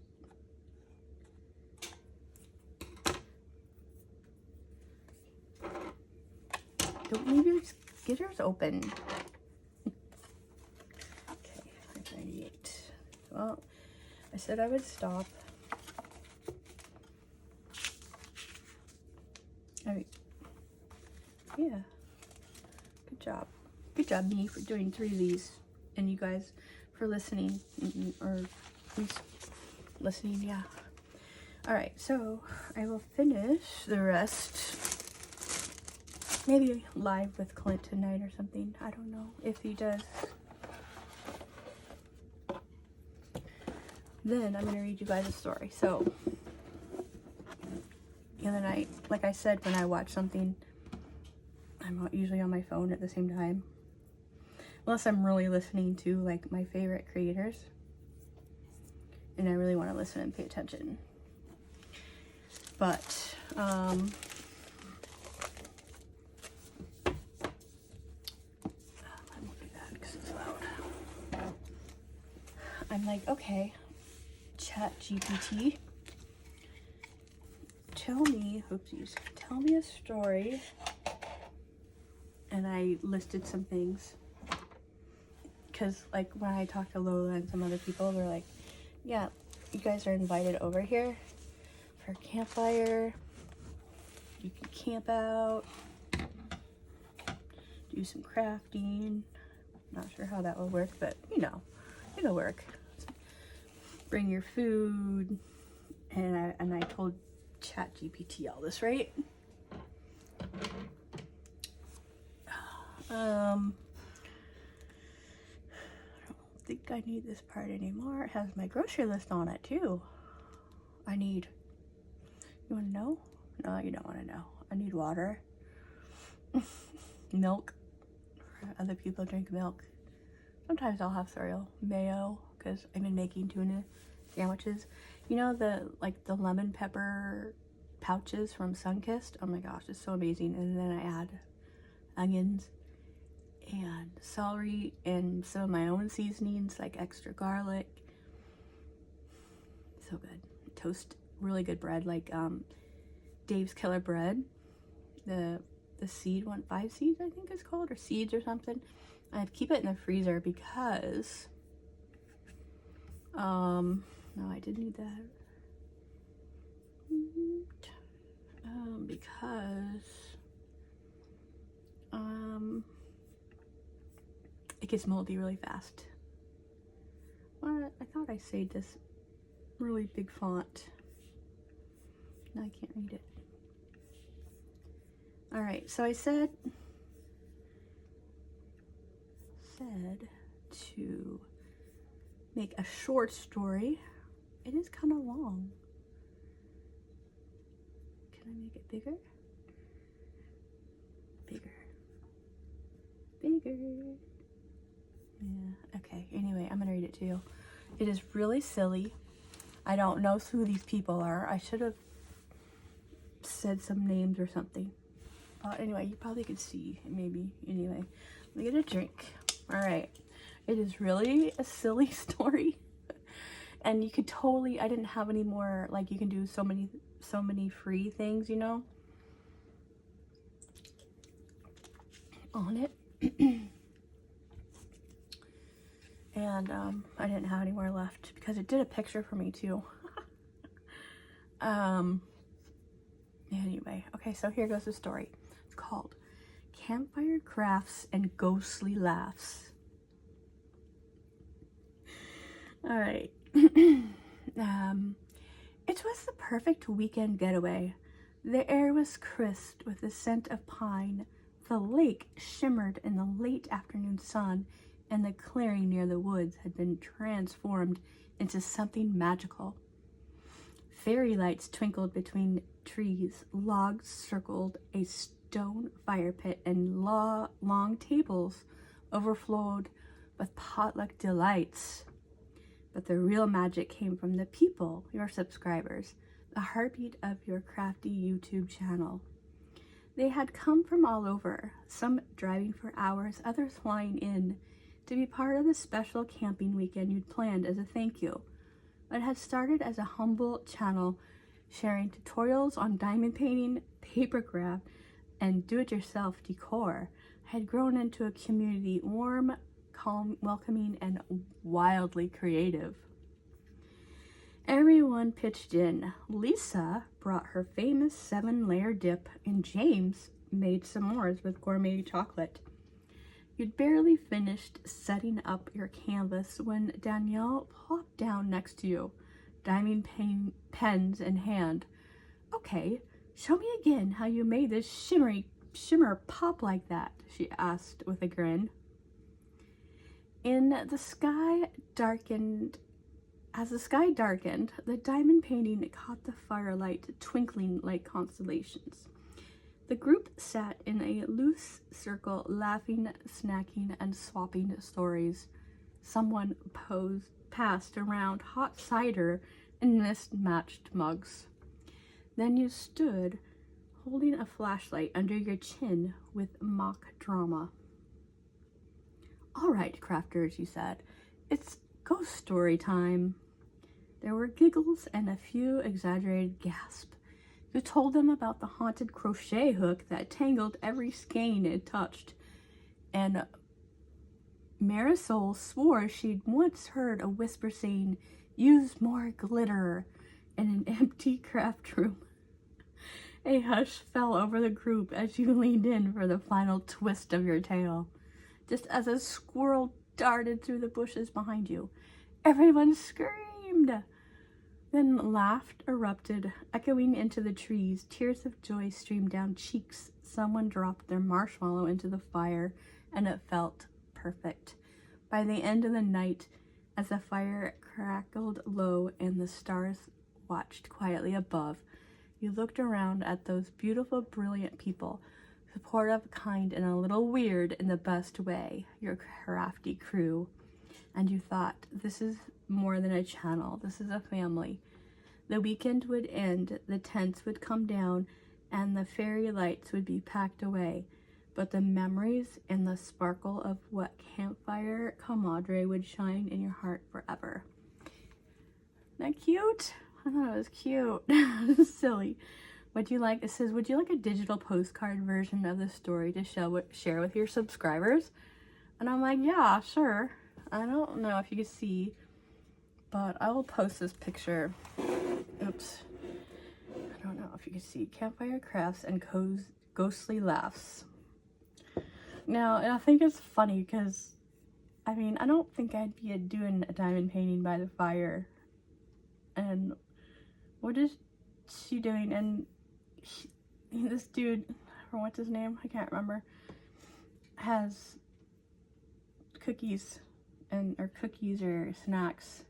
Don't leave your skitters open. Okay, 598. Well, I said I would stop. Alright. Yeah. Good job. Good job, me, for doing 3 of these. And you guys for listening. Or at least listening, yeah. Alright, so I will finish the rest. Maybe live with Clint tonight or something. I don't know if he does. Then I'm going to read you guys a story. So, the other night, like I said, when I watch something, I'm usually on my phone at the same time. Unless I'm really listening to, like, my favorite creators. And I really want to listen and pay attention. But, I'm like, okay, Chat GPT, tell me a story. And I listed some things, because like when I talked to Lola and some other people, they're like, yeah, you guys are invited over here for a campfire. You can camp out, do some crafting. Not sure how that will work, but you know, it'll work. Bring your food, and I told ChatGPT all this, right? I don't think I need this part anymore. It has my grocery list on it too. You want to know? No, you don't want to know. I need water. Milk. Other people drink milk. Sometimes I'll have cereal. Mayo, because I've been making tuna sandwiches. You know the lemon pepper pouches from Sunkist? Oh my gosh, it's so amazing. And then I add onions and celery and some of my own seasonings, like extra garlic. So good. Toast really good bread, like Dave's Killer Bread. The seed one, 5 seeds I think it's called, or seeds or something. I keep it in the freezer because no, I didn't need that. Because it gets moldy really fast. What? I thought I saved this really big font. Now I can't read it. All right, so I said to make a short story. It is kind of long. Can I make it bigger? Bigger. Yeah, okay. Anyway, I'm gonna read it to you. It is really silly. I don't know who these people are. I should have said some names or something. Anyway, you probably could see, maybe. Anyway, let me get a drink. All right. It is really a silly story. And you could totally, I didn't have any more, like, you can do so many free things, you know, on it. And I didn't have any more left because it did a picture for me too. Anyway, okay, so here goes the story. It's called Campfire Crafts and Ghostly Laughs. All right. It was the perfect weekend getaway. The air was crisp with the scent of pine. The lake shimmered in the late afternoon sun, and the clearing near the woods had been transformed into something magical. Fairy lights twinkled between trees, logs circled a stone fire pit, and long tables overflowed with potluck delights. But the real magic came from the people, your subscribers, the heartbeat of your crafty YouTube channel. They had come from all over, some driving for hours, others flying in, to be part of the special camping weekend you'd planned as a thank you. It had started as a humble channel sharing tutorials on diamond painting, paper craft, and do-it-yourself decor. It had grown into a community warm, calm, welcoming, and wildly creative. Everyone pitched in. Lisa brought her famous 7-layer dip, and James made s'mores with gourmet chocolate. You'd barely finished setting up your canvas when Danielle plopped down next to you, diamond pens in hand. Okay, show me again how you made this shimmer pop like that, she asked with a grin. As the sky darkened, the diamond painting caught the firelight twinkling like constellations. The group sat in a loose circle, laughing, snacking, and swapping stories. Someone passed around hot cider in mismatched mugs. Then you stood, holding a flashlight under your chin with mock drama. All right, crafters, you said. It's ghost story time. There were giggles and a few exaggerated gasps. You told them about the haunted crochet hook that tangled every skein it touched. And Marisol swore she'd once heard a whisper saying, "Use more glitter," in an empty craft room. A hush fell over the group as you leaned in for the final twist of your tale. Just as a squirrel darted through the bushes behind you, everyone screamed. Then laughter erupted, echoing into the trees. Tears of joy streamed down cheeks. Someone dropped their marshmallow into the fire, and it felt perfect. By the end of the night, as the fire crackled low and the stars watched quietly above, you looked around at those beautiful, brilliant people, supportive, kind, and a little weird in the best way, your crafty crew, and you thought, this is more than a channel, this is a family. The weekend would end, the tents would come down, and the fairy lights would be packed away, but the memories and the sparkle of what campfire camaraderie would shine in your heart forever. Isn't that cute? I thought it was cute. Silly. Would you like, it says, would you like a digital postcard version of the story to share with your subscribers? And I'm like, yeah, sure. I don't know if you can see, but I will post this picture. Oops. I don't know if you can see. Campfire crafts and ghostly laughs. Now, I think it's funny because, I mean, I don't think I'd be doing a diamond painting by the fire. And what is she doing? And this dude, what's his name? I can't remember. Has cookies or snacks.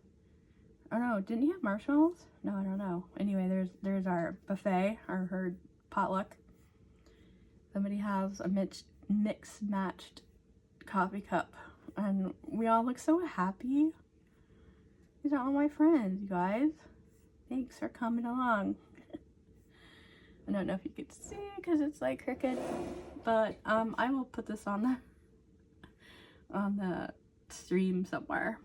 Oh no, didn't he have marshmallows? No, I don't know. Anyway, there's our buffet, her potluck. Somebody has a mix matched coffee cup, and we all look so happy. These are all my friends, you guys. Thanks for coming along. I don't know if you could see because it's like crooked, but I will put this on the stream somewhere.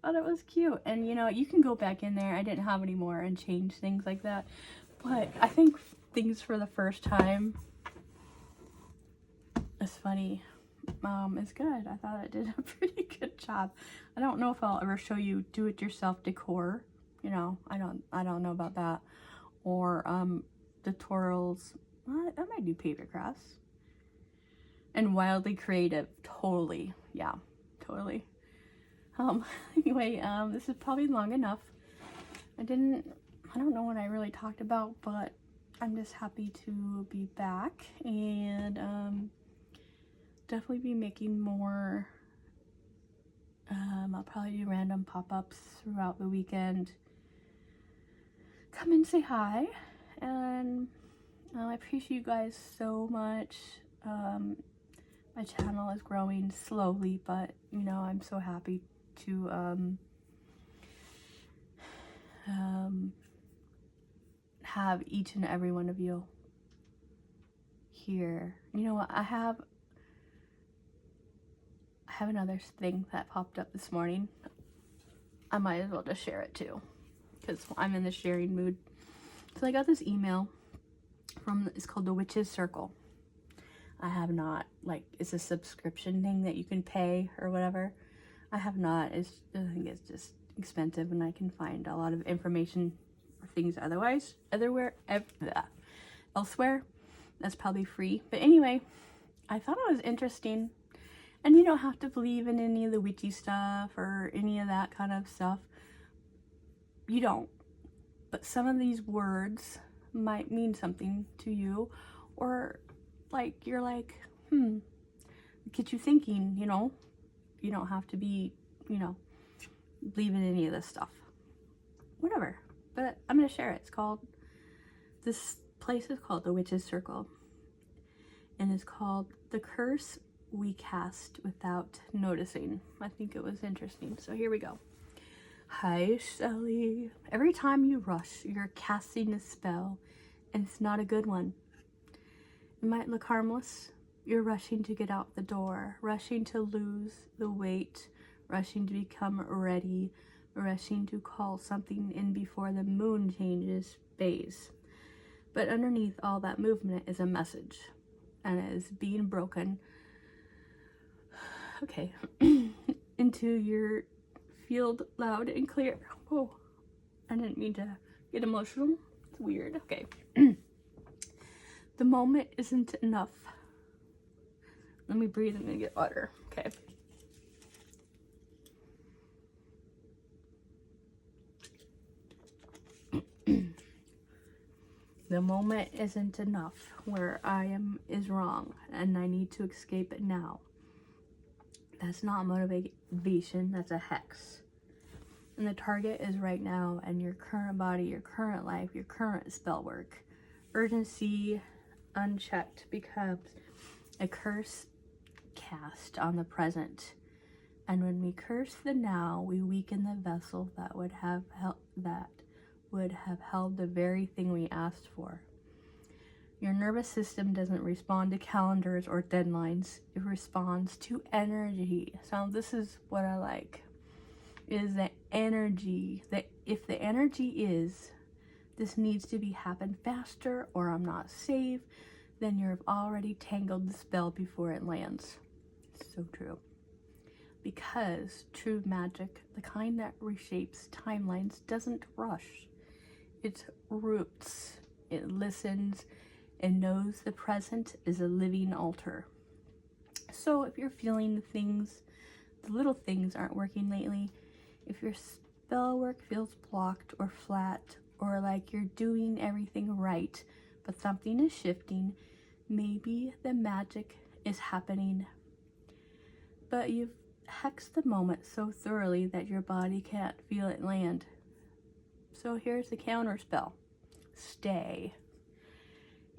Thought it was cute, and you know, you can go back in there. I didn't have any more and change things like that, but I think things for the first time is funny. Is good. I thought it did a pretty good job. I don't know if I'll ever show you do-it-yourself decor. You know, I don't know about that, or tutorials. I might do paper crafts. And wildly creative. Totally. Yeah, totally. Anyway, this is probably long enough. I don't know what I really talked about, but I'm just happy to be back, and definitely be making more. I'll probably do random pop-ups throughout the weekend. Come and say hi, and I appreciate you guys so much. My channel is growing slowly, but you know, I'm so happy to have each and every one of you here. You know what, I have another thing that popped up this morning. I might as well just share it too, because I'm in the sharing mood. So I got this email from, it's called the Witch's Circle. I have not, like, it's a subscription thing that you can pay or whatever. I have not. I think it's just expensive, and I can find a lot of information or things elsewhere. That's probably free. But anyway, I thought it was interesting. And you don't have to believe in any of the witchy stuff or any of that kind of stuff. You don't. But some of these words might mean something to you, or like you're like, get you thinking, you know. You don't have to be, you know, believe in any of this stuff. Whatever. But I'm going to share it. This place is called the Witch's Circle. And it's called The Curse We Cast Without Noticing. I think it was interesting. So here we go. Hi, Shelly. Every time you rush, you're casting a spell, and it's not a good one. It might look harmless. You're rushing to get out the door, rushing to lose the weight, rushing to become ready, rushing to call something in before the moon changes phase. But underneath all that movement is a message, and it is being broken, okay, into your field loud and clear. Oh, I didn't mean to get emotional. It's weird. Okay. The moment isn't enough. Let me breathe. I'm gonna get water. Okay. The moment isn't enough. Where I am is wrong, and I need to escape it now. That's not motivation, that's a hex. And the target is right now, and your current body, your current life, your current spell work. Urgency unchecked becomes a curse cast on the present. And when we curse the now, we weaken the vessel that would have held the very thing we asked for. Your nervous system doesn't respond to calendars or deadlines. It responds to energy. So this is what I like, is the energy. That if the energy is, this needs to be happen faster, or I'm not safe, then you've already tangled the spell before it lands. It's so true. Because true magic, the kind that reshapes timelines, doesn't rush. It roots. It listens and knows the present is a living altar. So if you're feeling the little things aren't working lately, if your spell work feels blocked or flat, or like you're doing everything right, but something is shifting, maybe the magic is happening, but you've hexed the moment so thoroughly that your body can't feel it land. So here's the counter spell. Stay.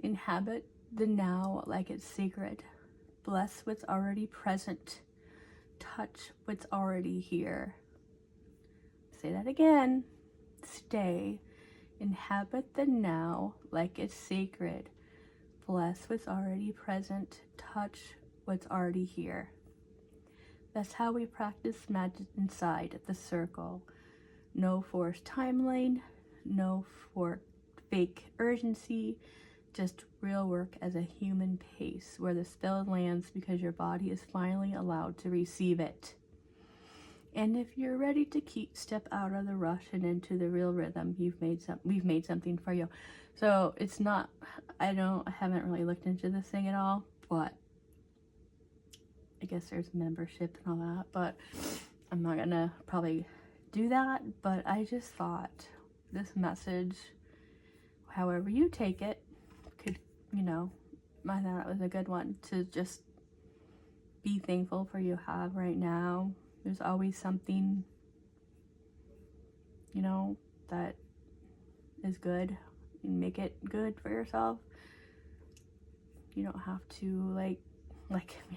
Inhabit the now like it's sacred. Bless what's already present. Touch what's already here. Say that again. Stay. Inhabit the now like it's sacred. Bless what's already present. Touch what's already here. That's how we practice magic inside the circle. No forced timeline, no fake urgency, just real work as a human pace, where the spell lands because your body is finally allowed to receive it. And if you're ready to step out of the rush and into the real rhythm, we've made something for you. So it's not, I haven't really looked into this thing at all, but I guess there's membership and all that, but I'm not gonna probably do that. But I just thought this message, however you take it, could, I thought it was a good one to just be thankful for you have right now. There's always something, that is good, and make it good for yourself. You don't have to like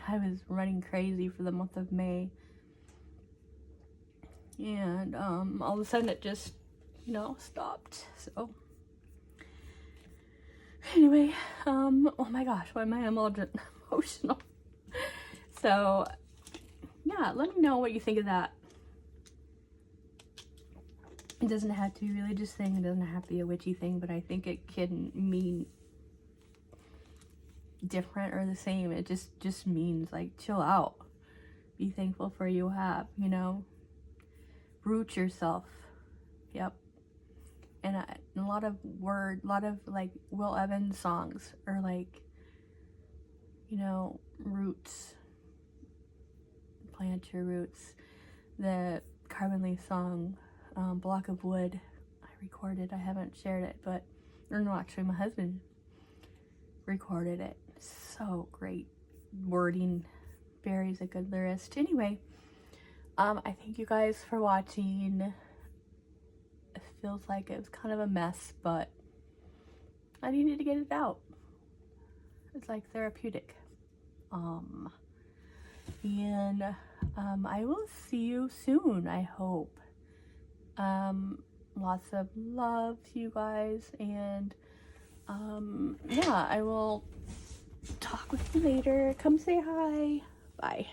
I was running crazy for the month of May, and all of a sudden it just stopped. So anyway, oh my gosh, why am I emotional? So yeah, let me know what you think of that. It doesn't have to be a religious thing, it doesn't have to be a witchy thing, but I think it can mean different or the same. It just means like chill out, be thankful for you have, root yourself. Yep. And a lot of like Will Evans songs are like, roots, plant your roots. The Carbon Leaf song, Block of Wood, I recorded, I haven't shared it, but, or no, actually my husband recorded it. So great wording. Barry's a good lyricist. Anyway, I thank you guys for watching. It feels like it was kind of a mess, but I needed to get it out. It's like therapeutic. And I will see you soon, I hope. Lots of love to you guys, and yeah, I will talk with you later. Come say hi. Bye.